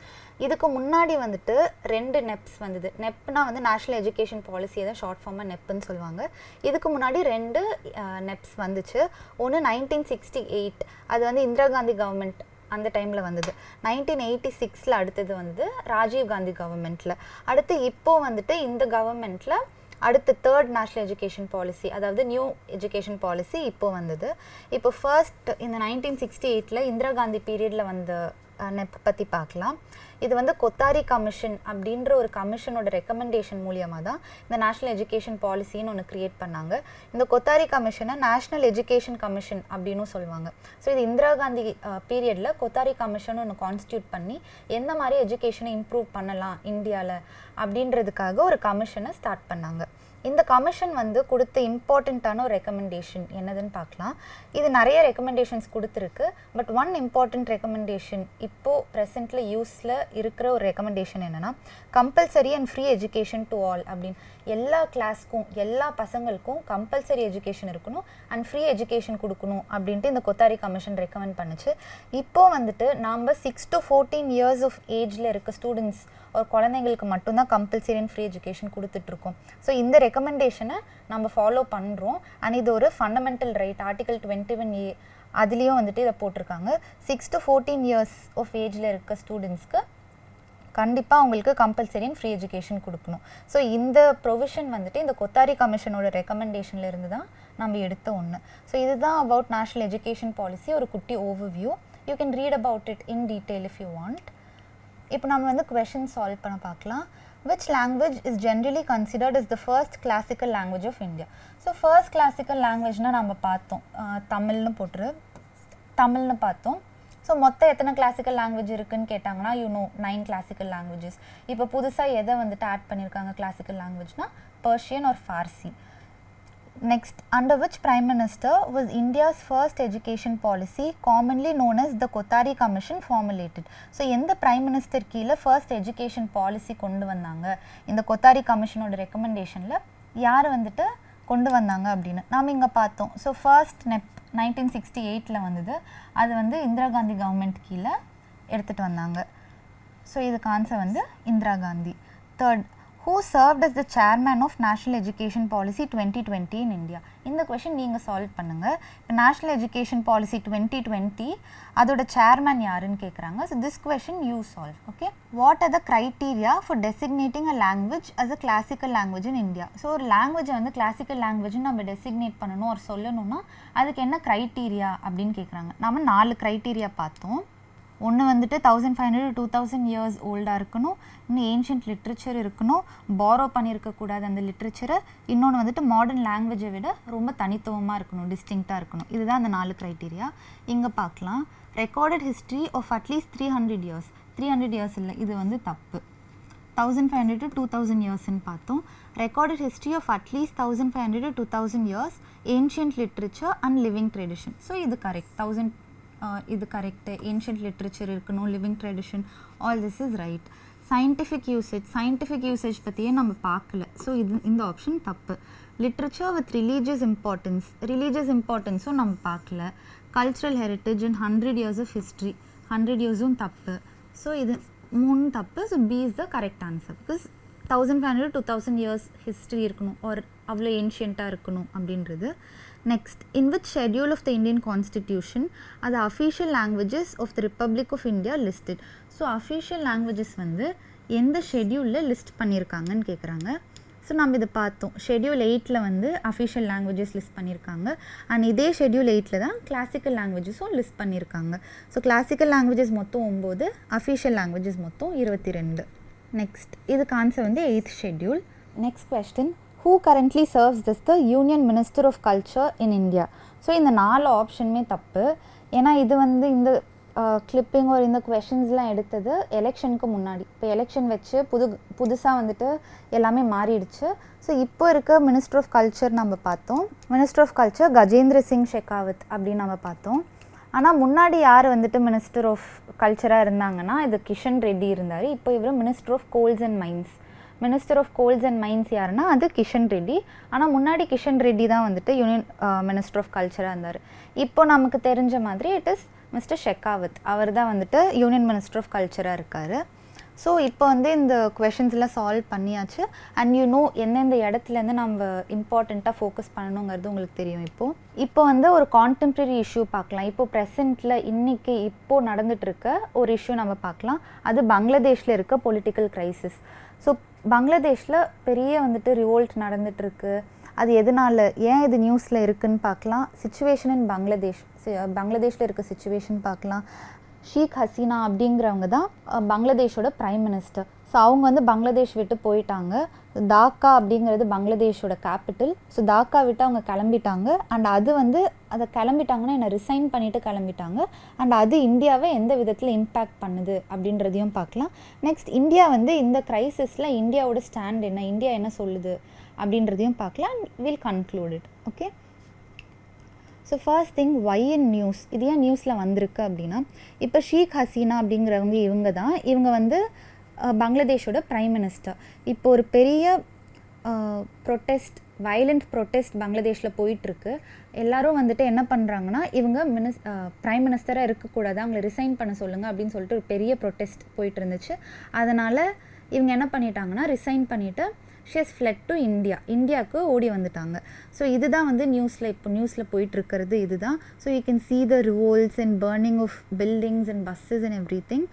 Speaker 1: இதுக்கு முன்னாடி வந்துட்டு 2 நெப்ஸ் வந்தது. நெப்னா வந்து நேஷ்னல் எஜுகேஷன் பாலிசியை தான் ஷார்ட் ஃபார்மாக நெப்புன்னு சொல்லுவாங்க. இதுக்கு முன்னாடி 2 நெப்ஸ் வந்துச்சு. ஒன்று 1968, அது வந்து இந்திரா காந்தி கவர்மெண்ட் அந்த டைமில் வந்தது. 1986 அடுத்தது வந்து ராஜீவ் காந்தி கவர்மெண்ட்டில். அடுத்து இப்போது வந்துட்டு இந்த கவர்மெண்ட்டில் அடுத்து 3rd நேஷ்னல் எஜுகேஷன் பாலிசி, அதாவது நியூ எஜுகேஷன் பாலிசி இப்போ வந்தது. இப்போ ஃபர்ஸ்ட் இந்த 1968 இந்திரா காந்தி பீரியடில் வந்த நெப் பற்றி பார்க்கலாம். இது வந்து கொத்தாரி கமிஷன் அப்படின்ற ஒரு கமிஷனோட ரெக்கமெண்டேஷன் மூலியமாக தான் இந்த நேஷ்னல் எஜுகேஷன் பாலிசின்னு ஒன்று க்ரியேட் பண்ணாங்க. இந்த கொத்தாரி கமிஷனை நேஷ்னல் எஜுகேஷன் கமிஷன் அப்படின்னும் சொல்லுவாங்க. ஸோ இது இந்திரா காந்தி பீரியடில் கொத்தாரி கமிஷன் ஒன்று கான்ஸ்டியூட் பண்ணி எந்த மாதிரி எஜுகேஷனை இம்ப்ரூவ் பண்ணலாம் இந்தியாவில் அப்படின்றதுக்காக ஒரு கமிஷனை ஸ்டார்ட் பண்ணாங்க. இந்த கமிஷன் வந்து கொடுத்த இம்பார்ட்டண்ட்டான ஒரு ரெக்கமெண்டேஷன் என்னதுன்னு பார்க்கலாம். இது நிறைய ரெக்கமெண்டேஷன்ஸ் கொடுத்துருக்கு. பட் ஒன் இம்பார்ட்டண்ட் ரெக்கமெண்டேஷன் இப்போது ப்ரெசென்ட்டில் யூஸில் இருக்கிற ஒரு ரெக்கமெண்டேஷன் என்னென்னா, compulsory and free education to all அப்படின்னு. எல்லா கிளாஸ்க்கும் எல்லா பசங்களுக்கும் கம்பல்சரி எஜுகேஷன் இருக்கணும் அண்ட் ஃப்ரீ எஜுகேஷன் கொடுக்கணும் அப்படின்ட்டு இந்த கொத்தாரி கமிஷன் ரெக்கமெண்ட் பண்ணுச்சு. இப்போது வந்துட்டு நம்ம 6 to 14 years ஆஃப் ஏஜில் இருக்க ஸ்டூடெண்ட்ஸ் ஒரு குழந்தைங்களுக்கு மட்டும்தான் கம்பல்சரி அண்ட் ஃப்ரீ எஜுகேஷன் கொடுத்துட்ருக்கோம். ஸோ இந்த ரெக்கமெண்டேஷனை நம்ம ஃபாலோ பண்ணுறோம். அண்ட் இது ஒரு ஃபண்டமெண்டல் ரைட், ஆர்டிகல் 21A அதுலேயும் வந்துட்டு இதை போட்டிருக்காங்க. 6 to 14 years ஆஃப் ஏஜில் இருக்க ஸ்டூடெண்ட்ஸ்க்கு கண்டிப்பாக அவங்களுக்கு கம்பல்சரி அண்ட் ஃப்ரீ எஜுகேஷன் கொடுக்கணும். ஸோ இந்த ப்ரொவிஷன் வந்துட்டு இந்த கொத்தாரி கமிஷனோட ரெக்கமெண்டேஷனில் இருந்து தான் நம்ம எடுத்த ஒன்று. ஸோ இதுதான் அபவுட் நேஷ்னல் எஜுகேஷன் பாலிசி, ஒரு குட்டி overview. You can read about it in detail if you want. இப்போ நம்ம வந்து கொஷின் சால்வ் பண்ண பார்க்கலாம். Which language is generally considered as the first classical language of India? So first classical languageனா நம்ம பார்த்தோம், தமிழ்னு பார்த்தோம். ஸோ மொத்தம் எத்தனை கிளாசிக்கல் லாங்குவேஜ் இருக்குன்னு கேட்டாங்கன்னா 9 கிளாசிக்கல் லாங்குவேஜஸ். இப்போ புதுசாக எதை வந்துட்டு ஆட் பண்ணியிருக்காங்க கிளாசிக்கல் லாங்குவேஜ்னா Persian or Farsi. Next, under which Prime Minister was India's first education policy, commonly known as the Kothari Commission, formulated? So, எந்த Prime Minister கீழே first education policy கொண்டு வந்தாங்க, இந்த கொத்தாரி கமிஷனோட ரெக்கமெண்டேஷனில் யார் வந்துட்டு கொண்டு வந்தாங்க அப்படின்னு நாம் இங்கே பார்த்தோம். ஸோ ஃபர்ஸ்ட் நெப் 1968 வந்தது. அது வந்து இந்திரா காந்தி கவர்மெண்ட் கீழே எடுத்துகிட்டு வந்தாங்க. ஸோ இதுக்கு ஆன்சர் வந்து Indira Gandhi. Third, who served as the chairman of National Education Policy 2020 in India? இந்த கொஷின் நீங்கள் சால்வ் பண்ணுங்கள். இப்போ நேஷ்னல் எஜுகேஷன் பாலிசி 2020 அதோட சேர்மேன் யாருன்னு கேட்குறாங்க. So this question you solve. Okay, what are the criteria for designating a language as a classical language in India? So ஒரு லாங்குவேஜை வந்து கிளாசிக்கல் லாங்குவேஜ்னு நம்ம டெசிக்னேட் பண்ணணும் ஒரு சொல்லணும்னா அதுக்கு என்ன க்ரைட்டீரியா அப்படின்னு கேட்குறாங்க. நம்ம 4 க்ரைட்டீரியா பார்த்தோம். ஒன்று வந்துட்டு 1500 to 2000 years ஓல்டாக இருக்கணும், இன்னும் ஏன்ஷியன்ட் லிட்ரேச்சர் இருக்கணும், பாரோ பண்ணியிருக்கக்கூடாது அந்த லிட்ரேச்சரை, இன்னொன்று வந்துட்டு மாடர்ன் லாங்குவேஜை விட ரொம்ப தனித்துவமாக இருக்கணும், டிஸ்டிங்க்டாக இருக்கணும். இதுதான் அந்த 4 க்ரைட்டீரியா. இங்கே பார்க்கலாம், recorded history of at least 300 years. 300 years இல்லை, இது வந்து தப்பு. 1500 to 2000 yearsன்னு பார்த்தோம். Recorded history of at least 1500 to 2000 years, ancient literature and living tradition. So இது கரெக்ட். இது கரெக்டு. ஏன்ஷியன்ட் லிட்ரேச்சர் இருக்கணும், living tradition, all this is right. Scientific usage பற்றியே நம்ம பார்க்கல. ஸோ இந்த ஆப்ஷன் தப்பு. லிட்ரேச்சர் வித் ரிலீஜியஸ் இம்பார்ட்டன்ஸும் நம்ம பார்க்கல. Cultural heritage and 100 years of history, 100 yearsம் தப்பு. ஸோ இது 3 தப்பு. So B is the correct answer. Because 1500 to 2000 years history இருக்கணும், ஒரு அவ்வளோ ஏன்ஷியண்ட்டாக இருக்கணும் அப்படின்றது. Next, in which schedule of the Indian Constitution are the official languages of the Republic of India listed? So, official languages வந்து எந்த ஷெட்யூலில் list பண்ணியிருக்காங்கன்னு கேட்குறாங்க. So நம்ம இதை பார்த்தோம். ஷெட்யூல் 8 வந்து அஃபிஷியல் லாங்குவேஜஸ் லிஸ்ட் பண்ணியிருக்காங்க. அண்ட் இதே ஷெட்யூல் 8 தான் கிளாசிக்கல் லாங்குவேஜஸும் லிஸ்ட் பண்ணியிருக்காங்க. ஸோ கிளாசிக்கல் லாங்குவேஜஸ் மொத்தம் 9, அஃபிஷியல் லாங்குவேஜஸ் மொத்தம் 22. நெக்ஸ்ட், இதுக்கு ஆன்சர் வந்து 8th schedule. Next question, who currently serves as the Union Minister of Culture in India? So இந்த 4 ஆப்ஷனுமே தப்பு. ஏன்னா இது வந்து இந்த கிளிப்பிங் ஒரு இந்த கொஷின்ஸ்லாம் எடுத்தது எலெக்ஷனுக்கு முன்னாடி. இப்போ எலெக்ஷன் வச்சு புதுசாக வந்துட்டு எல்லாமே மாறிடுச்சு. ஸோ இப்போ இருக்க மினிஸ்டர் ஆஃப் கல்ச்சர் நம்ம பார்த்தோம். Minister of culture Gajendra Singh Shekhawat அப்படின்னு நம்ம பார்த்தோம். ஆனால் முன்னாடி யார் வந்துட்டு மினிஸ்டர் ஆஃப் கல்ச்சராக இருந்தாங்கன்னா இது கிஷன் ரெட்டி இருந்தார். இப்போ இவர் minister of coals and mines. Minister of coals and mines யாருன்னா அது கிஷன் ரெட்டி. ஆனால் முன்னாடி கிஷன் ரெட்டி தான் வந்துட்டு யூனியன் மினிஸ்டர் ஆஃப் கல்ச்சராக இருந்தார். இப்போ நமக்கு தெரிஞ்ச மாதிரி இட் இஸ் மிஸ்டர் ஷெகாவத். அவர் தான் வந்துட்டு யூனியன் மினிஸ்டர் ஆஃப் கல்ச்சராக இருக்கார். ஸோ இப்போ வந்து இந்த கொஷின்ஸ்லாம் சால்வ் பண்ணியாச்சு. அண்ட் எந்தெந்த இடத்துலேருந்து நம்ம இம்பார்ட்டண்ட்டாக ஃபோக்கஸ் பண்ணணுங்கிறது உங்களுக்கு தெரியும். இப்போ வந்து ஒரு கான்டெம்ப்ரரி இஷ்யூ பார்க்கலாம். இப்போ ப்ரெசென்ட்டில் இன்றைக்கி இப்போது நடந்துகிட்ருக்க ஒரு இஷ்யூ நம்ம பார்க்கலாம். அது பங்களாதேஷில் இருக்க பொலிட்டிக்கல் க்ரைசிஸ். ஸோ பங்களாதேஷில் பெரிய வந்துட்டு ரிவோல்ட் நடந்துகிட்ருக்கு. அது எதனால், ஏன் இது நியூஸில் இருக்குதுன்னு பார்க்கலாம். சிச்சுவேஷன் இன் பங்களாதேஷில் இருக்க சிச்சுவேஷன் பார்க்கலாம். ஷேக் ஹசீனா அப்படிங்கிறவங்க தான் பங்களாதேஷோட ப்ரைம் மினிஸ்டர். ஸோ அவங்க வந்து பங்களாதேஷ் விட்டு போயிட்டாங்க. டாக்கா அப்படிங்கிறது பங்களாதேஷோட கேபிட்டல். ஸோ டாக்கா விட்டு அவங்க கிளம்பிட்டாங்க. அண்ட் அதை கிளம்பிட்டாங்கன்னா என்னை ரிசைன் பண்ணிவிட்டு கிளம்பிட்டாங்க. அண்ட் அது இந்தியாவை எந்த விதத்தில் இம்பேக்ட் பண்ணுது அப்படின்றதையும் பார்க்கலாம். நெக்ஸ்ட் இந்தியா வந்து இந்த க்ரைசிஸில் இந்தியாவோட ஸ்டாண்ட் என்ன, இந்தியா என்ன சொல்லுது அப்படின்றதையும் பார்க்கலாம். And will conclude it. Okay. So first thing, why in news, இது ஏன் நியூஸில் வந்திருக்கு அப்படின்னா, இப்போ ஷேக் ஹசீனா அப்படிங்கிறவங்க இவங்க வந்து பங்களாதேஷோட ப்ரைம் மினிஸ்டர். இப்போ ஒரு பெரிய வயலண்ட் ப்ரொட்டெஸ்ட் பங்களாதேஷில் போயிட்டுருக்கு. எல்லோரும் வந்துட்டு என்ன பண்ணுறாங்கன்னா, இவங்க ப்ரைம் மினிஸ்டராக இருக்கக்கூடாது, அவங்கள ரிசைன் பண்ண சொல்லுங்கள் அப்படின்னு சொல்லிட்டு ஒரு பெரிய ப்ரொட்டெஸ்ட் போயிட்டு இருந்துச்சு. அதனால் இவங்க என்ன பண்ணிட்டாங்கன்னா, ரிசைன் பண்ணிவிட்டு ஷி ஹஸ் ஃப்ளெட் டு இந்தியாவுக்கு ஓடி வந்துட்டாங்க. ஸோ இதுதான் வந்து நியூஸில் போயிட்டுருக்கிறது இதுதான். So you can see the revolts and burning of buildings and buses and everything.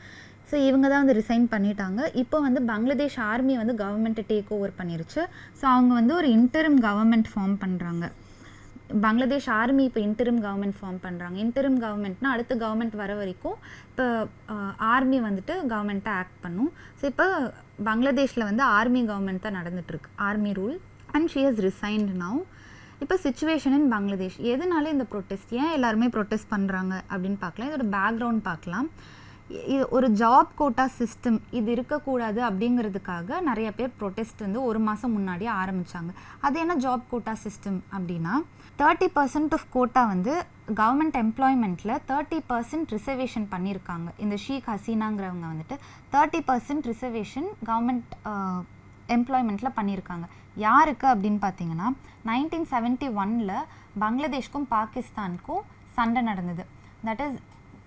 Speaker 1: So இவங்க தான் வந்து ரிசைன் பண்ணிட்டாங்க. இப்போ வந்து பங்களாதேஷ் ஆர்மி வந்து கவர்மெண்ட்டை டேக் ஓவர் பண்ணிருச்சு. ஸோ அவங்க வந்து ஒரு இன்டரிம் கவர்மெண்ட் ஃபார்ம் பண்ணுறாங்க. பங்களாதேஷ் ஆர்மி இப்போ இன்டரிம் கவர்மெண்ட் ஃபார்ம் பண்ணுறாங்க. இன்டரிம் கவர்மெண்ட்னா அடுத்த கவர்மெண்ட் வர வரைக்கும் இப்போ ஆர்மி வந்துட்டு கவர்மெண்ட்டை ஆக்ட் பண்ணும். ஸோ இப்போ பங்களாதேஷில் வந்து ஆர்மி கவர்மெண்ட் தான் நடந்துகிட்ருக்கு, army rule. And she has resigned now. இப்போ சிச்சுவேஷன் இன் பங்களாதேஷ், எதனால இந்த ப்ரொட்டெஸ்ட், ஏன் எல்லாருமே ப்ரொட்டெஸ்ட் பண்ணுறாங்க அப்படின்னு பார்க்கலாம். இதோட பேக்ரவுண்ட் பார்க்கலாம். ஒரு ஜாப் கோட்டா சிஸ்டம் இது இருக்கக்கூடாது அப்படிங்கிறதுக்காக நிறைய பேர் ப்ரொட்டெஸ்ட் வந்து ஒரு மாதம் முன்னாடியே ஆரம்பித்தாங்க. அது என்ன ஜாப் கோட்டா சிஸ்டம் அப்படின்னா, 30% ஆஃப் கோட்டா வந்து கவர்மெண்ட் எம்ப்ளாய்மெண்ட்டில் 30% ரிசர்வேஷன் பண்ணியிருக்காங்க. இந்த ஷேக் ஹசீனாங்கிறவங்க வந்துட்டு 30% ரிசர்வேஷன் கவர்மெண்ட் எம்ப்ளாய்மெண்ட்டில் பண்ணியிருக்காங்க. யாருக்கு அப்படின்னு பார்த்தீங்கன்னா, 1971 பங்களாதேஷ்க்கும் பாகிஸ்தானுக்கும் சண்டை நடந்தது. தட் இஸ்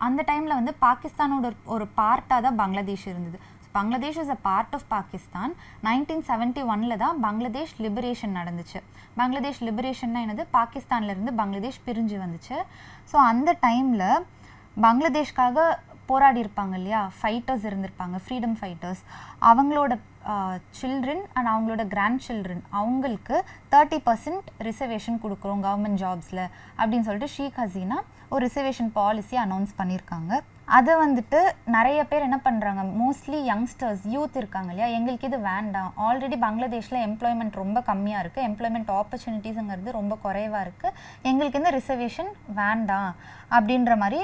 Speaker 1: அந்த டைமில் வந்து பாகிஸ்தானோட ஒரு பார்ட்டாக தான் பங்களாதேஷ் இருந்தது. Bangladesh is a part of Pakistan. 1971 தான் பங்களாதேஷ் லிபரேஷன் நடந்துச்சு. பங்களாதேஷ் லிபரேஷன்னா என்னது, பாகிஸ்தான்லேருந்து பங்களாதேஷ் பிரிஞ்சு வந்துச்சு. ஸோ அந்த டைமில் பங்களாதேஷ்காக போராடி இருப்பாங்க இல்லையா, ஃபைட்டர்ஸ் இருந்திருப்பாங்க, ஃப்ரீடம் ஃபைட்டர்ஸ். அவங்களோட சில்ட்ரன் அண்ட் அவங்களோட கிராண்ட் சில்ட்ரன் அவங்களுக்கு 30% ரிசர்வேஷன் கொடுக்குறோம் கவர்மெண்ட் ஜாப்ஸில் அப்படின்னு சொல்லிட்டு ஷேக் ஹசீனா ஒரு ரிசர்வேஷன் பாலிசி அனௌன்ஸ் பண்ணியிருக்காங்க. அதை வந்துட்டு நிறைய பேர் என்ன பண்ணுறாங்க, மோஸ்ட்லி யங்ஸ்டர்ஸ், யூத் இருக்காங்க இல்லையா, எங்களுக்கு இது வேண்டாம், ஆல்ரெடி பங்களாதேஷில் எம்ப்ளாய்மெண்ட் ரொம்ப கம்மியாக இருக்குது, எம்ப்ளாய்மெண்ட் ஆப்பர்ச்சுனிட்டிஸுங்கிறது ரொம்ப குறைவாக இருக்குது, எங்களுக்கு இந்த ரிசர்வேஷன் வேண்டாம் அப்படின்ற மாதிரி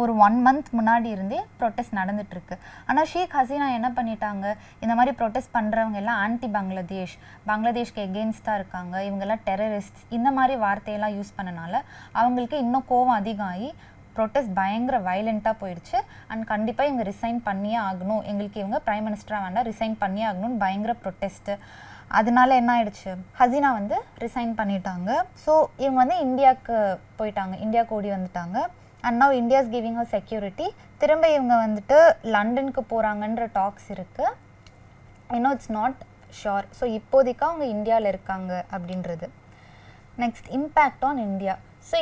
Speaker 1: ஒரு 1 month முன்னாடி இருந்தே ப்ரொட்டஸ்ட் நடந்துகிட்ருக்கு. ஆனால் ஷேக் ஹசீனா என்ன பண்ணிட்டாங்க, இந்த மாதிரி ப்ரொட்டஸ்ட் பண்ணுறவங்க எல்லாம் ஆன்டி பங்களாதேஷ்க்கு எகெயின்ஸ்டாக இருக்காங்க, இவங்கெல்லாம் டெரரிஸ்ட், இந்த மாதிரி வார்த்தையெல்லாம் யூஸ் பண்ணனால அவங்களுக்கு இன்னும் கோவம் அதிகம் ஆகி ப்ரொட்டஸ்ட் பயங்கர வயலண்ட்டாக போயிடுச்சு. அண்ட் கண்டிப்பாக இவங்க ரிசைன் பண்ணியே ஆகணும், எங்களுக்கு இவங்க ப்ரைம் மினிஸ்டராக வேண்டாம், ரிசைன் பண்ணியே ஆகணும்னு பயங்கர ப்ரொட்டஸ்ட்டு. அதனால என்ன ஆயிடுச்சு, ஹசீனா வந்து ரிசைன் பண்ணிட்டாங்க. ஸோ இவங்க வந்து இந்தியாவுக்கு போயிட்டாங்க, இந்தியாவுக்கு ஓடி வந்துட்டாங்க. And now India is giving her security. திரும்ப இவங்க வந்துட்டு லண்டனுக்கு போகிறாங்கன்ற டாக்ஸ் இருக்குது. இன்னும் இட்ஸ் நாட் ஷோர். ஸோ இப்போதைக்கு அவங்க இந்தியாவில் இருக்காங்க அப்படின்றது. Next, impact on India. So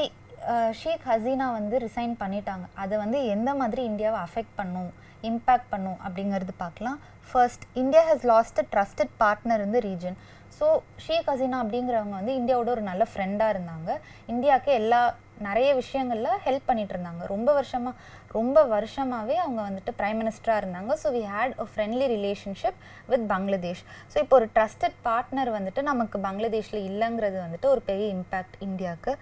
Speaker 1: Sheikh Hasina வந்து ரிசைன் பண்ணிட்டாங்க, அதை வந்து எந்த மாதிரி இந்தியாவை அஃபெக்ட் பண்ணும், இம்பேக்ட் பண்ணும் அப்படிங்கிறது பார்க்கலாம். First, India has lost a trusted partner in the region. So Sheikh Hasina அப்படிங்கிறவங்க வந்து இந்தியாவோட ஒரு நல்ல ஃப்ரெண்டாக இருந்தாங்க. இந்தியாவுக்கு நிறைய விஷயங்களில் ஹெல்ப் பண்ணிட்டு இருந்தாங்க. ரொம்ப வருஷமாகவே அவங்க வந்துட்டு ப்ரைம் மினிஸ்டராக இருந்தாங்க. So we had a friendly relationship with Bangladesh. So இப்போ ஒரு ட்ரஸ்டட் பார்ட்னர் வந்துட்டு நமக்கு பங்களாதேஷில் இல்லைங்கிறது வந்துட்டு ஒரு பெரிய இம்பேக்ட் இந்தியாவுக்கு.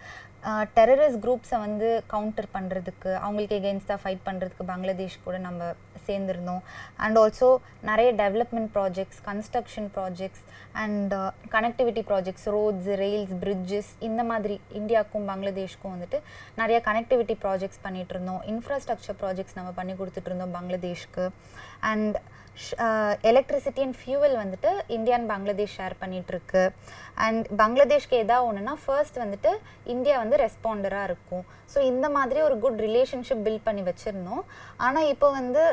Speaker 1: டெரரிஸ்ட் குரூப்ஸை வந்து கவுண்டர் பண்ணுறதுக்கு, அவங்களுக்கு எகெயின்ஸ்டாக ஃபைட் பண்ணுறதுக்கு பங்களாதேஷ் கூட நம்ம சேர்ந்துருந்தோம். அண்ட் ஆல்சோ நிறைய development projects, construction projects and connectivity projects, roads, rails, bridges, இந்த மாதிரி இந்தியாவுக்கும் பங்களாதேஷ்க்கும் வந்துட்டு நிறைய கனெக்டிவிட்டி ப்ராஜெக்ட்ஸ் பண்ணிகிட்டு இருந்தோம். இன்ஃப்ராஸ்ட்ரக்சர் ப்ராஜெக்ட்ஸ் நம்ம பண்ணி கொடுத்துட்டு இருந்தோம் பங்களாதேஷ்க்கு. அண்ட் எலக்ட்ரிசிட்டி அண்ட் ஃபியூவல் வந்துட்டு இந்தியா அண்ட் பங்களாதேஷ் ஷேர் பண்ணிகிட்ருக்கு. அண்ட் பங்களாதேஷ்க்கு எதாவது ஒன்றுனா ஃபர்ஸ்ட் வந்துட்டு இந்தியா வந்து ரெஸ்பாண்டராக இருக்கும். ஸோ இந்த மாதிரி ஒரு குட் ரிலேஷன்ஷிப் பில்ட் பண்ணி வச்சுருந்தோம். ஆனால் இப்போ வந்து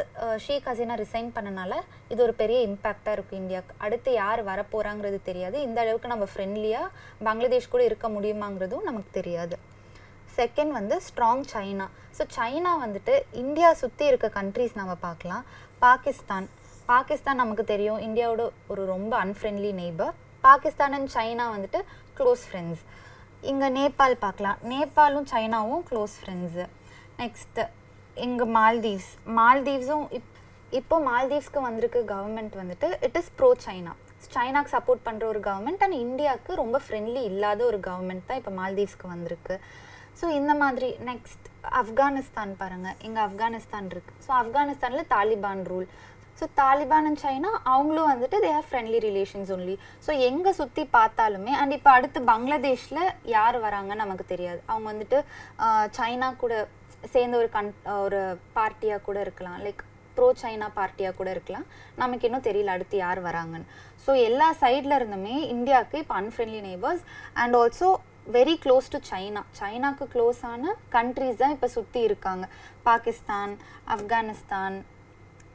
Speaker 1: ஷேக் ஹசீனா ரிசைன் பண்ணனால இது ஒரு பெரிய இம்பேக்டாக இருக்கும் இந்தியாவுக்கு. அடுத்து யார் வரப்போகிறாங்கிறது தெரியாது. இந்த அளவுக்கு நம்ம ஃப்ரெண்ட்லியாக பங்களாதேஷ் கூட இருக்க முடியுமாங்கிறதும் நமக்கு தெரியாது. செகண்ட் வந்து ஸ்ட்ராங் சைனா. ஸோ சைனா வந்துட்டு இந்தியா சுற்றி இருக்க கண்ட்ரீஸ் நம்ம பார்க்கலாம். பாகிஸ்தான் நமக்கு தெரியும் இந்தியாவோட ஒரு ரொம்ப unfriendly neighbour. Pakistan and China வந்துட்டு க்ளோஸ் ஃப்ரெண்ட்ஸ். இங்கே நேபாள் பார்க்கலாம். நேபாளும் சைனாவும் க்ளோஸ் ஃப்ரெண்ட்ஸு. நெக்ஸ்ட்டு இங்கே மால்தீவ்ஸும் இப்போ மால்தீவ்ஸ்க்கு வந்திருக்கு கவர்மெண்ட் வந்துட்டு இட் இஸ் ப்ரோ சைனா. சைனாக்கு சப்போர்ட் பண்ணுற ஒரு கவர்மெண்ட் அண்ட் இந்தியாவுக்கு ரொம்ப ஃப்ரெண்ட்லி இல்லாத ஒரு கவர்மெண்ட் தான் இப்போ மால்தீவ்ஸ்க்கு வந்திருக்கு. ஸோ இந்த மாதிரி. நெக்ஸ்ட் ஆப்கானிஸ்தான் பாருங்கள். இங்கே ஆப்கானிஸ்தான் இருக்குது. ஸோ ஆப்கானிஸ்தானில் Taliban rule. So Taliban and China அவங்களும் வந்துட்டு they have friendly relations only. So எங்கே சுற்றி பார்த்தாலுமே அண்ட் இப்போ அடுத்து பங்களாதேஷில் யார் வராங்கன்னு நமக்கு தெரியாது. அவங்க வந்துட்டு சைனா கூட சேர்ந்த ஒரு பார்ட்டியாக கூட இருக்கலாம். லைக் ப்ரோ சைனா பார்ட்டியாக கூட இருக்கலாம். நமக்கு இன்னும் தெரியல அடுத்து யார் வராங்கன்னு. ஸோ எல்லா சைடில் இருந்துமே இந்தியாவுக்கு இப்போ unfriendly neighbours and also very close to சைனாக்கு க்ளோஸான கண்ட்ரீஸ் தான் இப்போ சுற்றி இருக்காங்க. பாகிஸ்தான், ஆப்கானிஸ்தான்,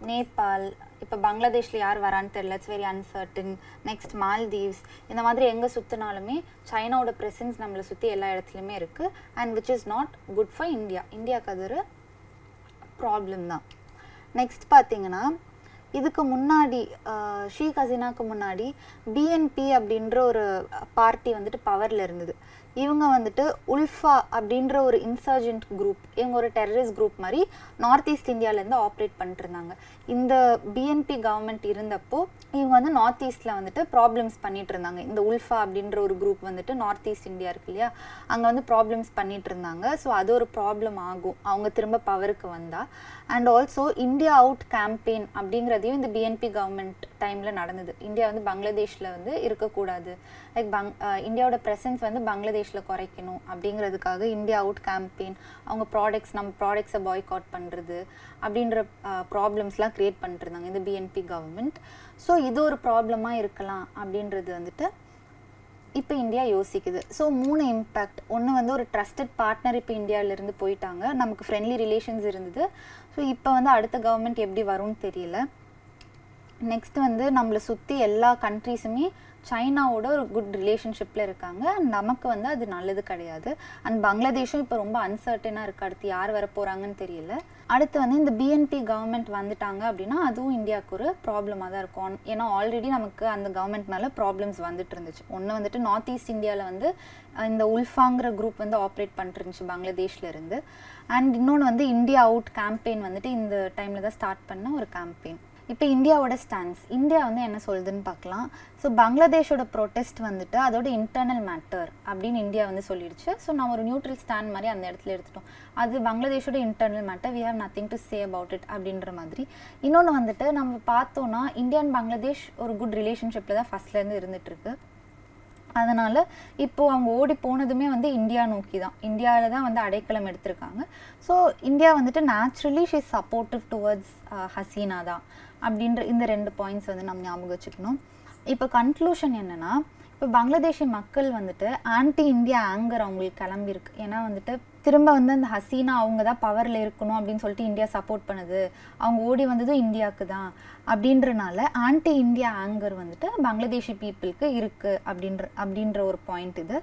Speaker 1: நேபாள், இப்போ பங்களாதேஷில் யார் வரான்னு தெரியல, it's very uncertain. Next Maldives. இந்த மாதிரி எங்கே சுற்றினாலுமே சைனாவோட ப்ரெசன்ஸ் நம்மளை சுற்றி எல்லா இடத்துலையுமே இருக்குது. And which is not good for இந்தியாவுக்கு அது ஒரு ப்ராப்ளம் தான். நெக்ஸ்ட் பார்த்தீங்கன்னா இதுக்கு முன்னாடி ஷேக் ஹசீனாவுக்கு முன்னாடி பிஎன்பி அப்படின்ற ஒரு பார்ட்டி வந்துட்டு பவரில் இருந்தது. இவங்க வந்துட்டு உல்ஃபா அப்படின்ற ஒரு இன்சர்ஜென்ட் குரூப், இவங்க ஒரு டெரரிஸ்ட் குரூப் மாதிரி நார்த் ஈஸ்ட் இந்தியாவிலேருந்து ஆப்ரேட் பண்ணிட்டு இருந்தாங்க. இந்த பிஎன்பி கவர்மெண்ட் இருந்தப்போ இவங்க வந்து நார்த் ஈஸ்டில் வந்துட்டு ப்ராப்ளம்ஸ் பண்ணிட்டு இருந்தாங்க. இந்த உல்ஃபா அப்படின்ற ஒரு குரூப் வந்துட்டு நார்த் ஈஸ்ட் இந்தியா இருக்கு இல்லையா, அங்கே வந்து ப்ராப்ளம்ஸ் பண்ணிட்டு இருந்தாங்க. ஸோ அது ஒரு ப்ராப்ளம் ஆகும் அவங்க திரும்ப பவருக்கு வந்தால். And also India out campaign அப்படிங்கிறதையும் இந்த பிஎன்பி கவர்மெண்ட் டைமில் நடந்தது. இந்தியா வந்து பங்களாதேஷில் வந்து இருக்கக்கூடாது, லைக் இந்தியாவோட ப்ரெசன்ஸ் வந்து பங்களாதேஷில் குறைக்கணும் அப்படிங்கிறதுக்காக இந்தியா அவுட் கேம்பெயின், அவங்க நம்ம ப்ராடக்ட்ஸை பாய்காட் பண்ணுறது அப்படின்ற ப்ராப்ளம்ஸ்லாம் க்ரியேட் பண்ணிட்டு இருந்தாங்க இந்த பிஎன்பி கவர்மெண்ட். ஸோ இது ஒரு ப்ராப்ளமாக இருக்கலாம் அப்படின்றது வந்துட்டு இப்போ இந்தியா யோசிக்குது. So 3 impact. ஒன்று வந்து ஒரு ட்ரஸ்டட் பார்ட்னர் இப்போ இந்தியாவிலேருந்து போயிட்டாங்க, நமக்கு ஃப்ரெண்ட்லி ரிலேஷன்ஸ் இருந்தது. ஸோ இப்போ வந்து அடுத்த கவர்மெண்ட் எப்படி வரும்னு தெரியல. நெக்ஸ்ட் வந்து நம்மளை சுற்றி எல்லா கண்ட்ரீஸுமே சைனாவோட ஒரு குட் ரிலேஷன்ஷிப்பில் இருக்காங்க. அண்ட் நமக்கு வந்து அது நல்லது கிடையாது. அண்ட் பங்களாதேஷும் இப்போ ரொம்ப அன்சர்டனாக இருக்குது, அடுத்து யார் வர போகிறாங்கன்னு தெரியல. அடுத்து வந்து இந்த பிஎன்பி கவர்மெண்ட் வந்துட்டாங்க அப்படின்னா அதுவும் இந்தியாவுக்கு ஒரு ப்ராப்ளமாக தான் இருக்கும். ஏன்னா ஆல்ரெடி நமக்கு அந்த கவர்மெண்ட் மேலே ப்ராப்ளம்ஸ் வந்துட்டு இருந்துச்சு. ஒன்று வந்துட்டு நார்த் ஈஸ்ட் இந்தியாவில் வந்து இந்த உல்ஃபாங்கிற குரூப் வந்து ஆப்ரேட் பண்ணிட்டு இருந்துச்சு பங்களாதேஷில் இருந்து. அண்ட் இன்னொன்று வந்து இந்தியா அவுட் கேம்பெயின் வந்துட்டு இந்த டைமில் தான் ஸ்டார்ட் பண்ண ஒரு கேம்பெயின். இப்போ இந்தியாவோட ஸ்டாண்ட்ஸ், இந்தியா வந்து என்ன சொல்லுதுன்னு பார்க்கலாம். ஸோ பங்களாதேஷோட ப்ரொட்டஸ்ட் வந்துட்டு அதோட இன்டர்னல் மேட்டர் அப்படின்னு இந்தியா வந்து சொல்லிடுச்சு. ஸோ நம்ம ஒரு நியூட்ரல் ஸ்டாண்ட் மாதிரி அந்த இடத்துல எடுத்துட்டோம். அது பங்களாதேஷோட internal matter, we have nothing to say about it அப்படின்ற மாதிரி. இன்னொன்று வந்துட்டு நம்ம பார்த்தோன்னா இந்தியா அண்ட் பங்களாதேஷ் ஒரு குட் ரிலேஷன்ஷிப்பில் தான் ஃபஸ்ட்லேருந்து இருந்துகிட்ருக்கு. அதனால் இப்போது அவங்க ஓடி போனதுமே வந்து இந்தியா நோக்கி தான், இந்தியாவில் தான் வந்து அடைக்கலம் எடுத்திருக்காங்க. ஸோ இந்தியா வந்துட்டு naturally she is supportive towards Hasina தான் அப்படின்ற இந்த 2 பாயிண்ட்ஸ் வந்து நம்ம ஞாபகம் வச்சுக்கணும். இப்போ கன்க்ளூஷன் என்னென்னா, இப்போ பங்களாதேஷி மக்கள் வந்துட்டு ஆன்டி இந்தியா ஆங்கர் அவங்களுக்கு கிளம்பியிருக்கு. ஏன்னா வந்துட்டு திரும்ப வந்து அந்த ஹசீனா அவங்க தான் பவரில் இருக்கணும் அப்படின்னு சொல்லிட்டு இந்தியா சப்போர்ட் பண்ணுது, அவங்க ஓடி வந்ததும் இந்தியாவுக்கு தான் அப்படின்றனால ஆன்டி இந்தியா ஆங்கர் வந்துட்டு பங்களாதேஷி பீப்புளுக்கு இருக்குது அப்படின்ற ஒரு பாயிண்ட் இது.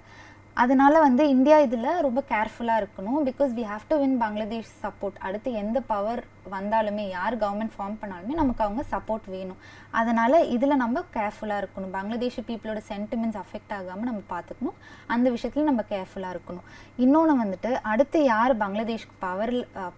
Speaker 1: அதனால் வந்து இந்தியா இதில் ரொம்ப கேர்ஃபுல்லாக இருக்கணும். Because we have to win Bangladesh support. அடுத்து எந்த பவர் வந்தாலுமே, யார் கவர்மெண்ட் ஃபார்ம் பண்ணாலுமே நமக்கு அவங்க சப்போர்ட் வேணும். அதனால் இதில் நம்ம கேர்ஃபுல்லாக இருக்கணும். பங்களாதேஷி பீப்புளோட சென்டிமெண்ட்ஸ் அஃபெக்ட் ஆகாமல் நம்ம பார்த்துக்கணும். அந்த விஷயத்தில் நம்ம கேர்ஃபுல்லாக இருக்கணும். இன்னொன்று வந்துட்டு அடுத்து யார் பங்களாதேஷ்க்கு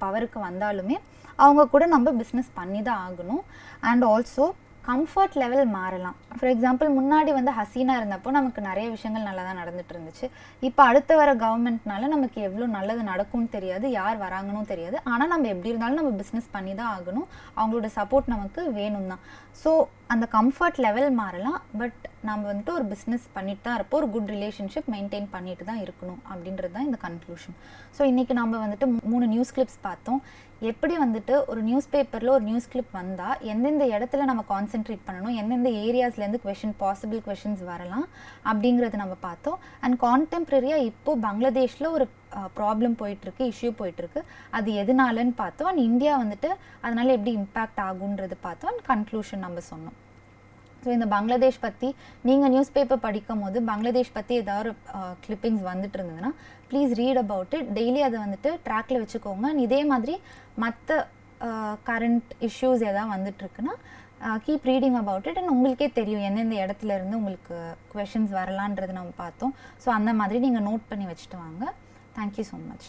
Speaker 1: பவருக்கு வந்தாலுமே அவங்க கூட நம்ம பிஸ்னஸ் பண்ணி தான் ஆகணும். அண்ட் ஆல்சோ கம்ஃபர்ட் லெவல் மாறலாம். ஃபார் எக்ஸாம்பிள் முன்னாடி வந்து ஹசீனா இருந்தப்போ நமக்கு நிறைய விஷயங்கள் நல்லா தான் நடந்துட்டு இருந்துச்சு. இப்போ அடுத்து வர கவர்மெண்ட்னால நமக்கு எவ்வளோ நல்லது நடக்கும்னு தெரியாது, யார் வராங்கன்னு தெரியாது. ஆனால் நம்ம எப்படி இருந்தாலும் நம்ம பிஸ்னஸ் பண்ணி தான் ஆகணும், அவங்களோட சப்போர்ட் நமக்கு வேணும் தான். ஸோ அந்த கம்ஃபர்ட் லெவல் மாறலாம், பட் நம்ம வந்துட்டு ஒரு பிஸ்னஸ் பண்ணிட்டு தான் இருப்போம், ஒரு குட் ரிலேஷன்ஷிப் மெயின்டைன் பண்ணிட்டு தான் இருக்கணும் அப்படின்றது தான் இந்த கன்க்ளூஷன். ஸோ இன்றைக்கி நம்ம வந்துட்டு 3 நியூஸ் கிளிப்ஸ் பார்த்தோம். எப்படி வந்துட்டு ஒரு நியூஸ் பேப்பரில் ஒரு நியூஸ் கிளிப் வந்தால் எந்தெந்த இடத்துல நம்ம கான்சென்ட்ரேட் பண்ணணும், எந்தெந்த ஏரியாஸ்லேருந்து பாசிபிள் கொஷின்ஸ் வரலாம் அப்படிங்கிறது நம்ம பார்த்தோம். அண்ட் கான்டெம்ப்ரரியாக இப்போது பங்களாதேஷில் ஒரு ப்ராப்ளம் போயிட்டுருக்கு, இஷ்யூ போயிட்டுருக்கு. அது எதனாலன்னு பார்த்தோம். அண்ட் இந்தியா வந்துட்டு அதனால் எப்படி இம்பேக்ட் ஆகுன்றது பார்த்தோம். அண்ட் கன்க்ளூஷன் நம்ம சொன்னோம். ஸோ இந்த பங்களாதேஷ் பற்றி நீங்கள் நியூஸ் பேப்பர் படிக்கும் போது பங்களாதேஷ் பற்றி ஏதாவது கிளிப்பிங்ஸ் வந்துட்டு இருந்ததுன்னா please read about it. Daily அதை வந்துட்டு ட்ராக்கில் வச்சுக்கோங்க. அண்ட் இதே மாதிரி மற்ற கரண்ட் இஷ்யூஸ் எதாவது வந்துட்டுருக்குன்னா keep reading about it. And உங்களுக்கே தெரியும் எந்தெந்த இடத்துல இருந்து உங்களுக்கு கொஷின்ஸ் வரலான்றது நம்ம பார்த்தோம். ஸோ அந்த மாதிரி நீங்கள் நோட் பண்ணி வச்சுட்டு வாங்க. Thank you so much.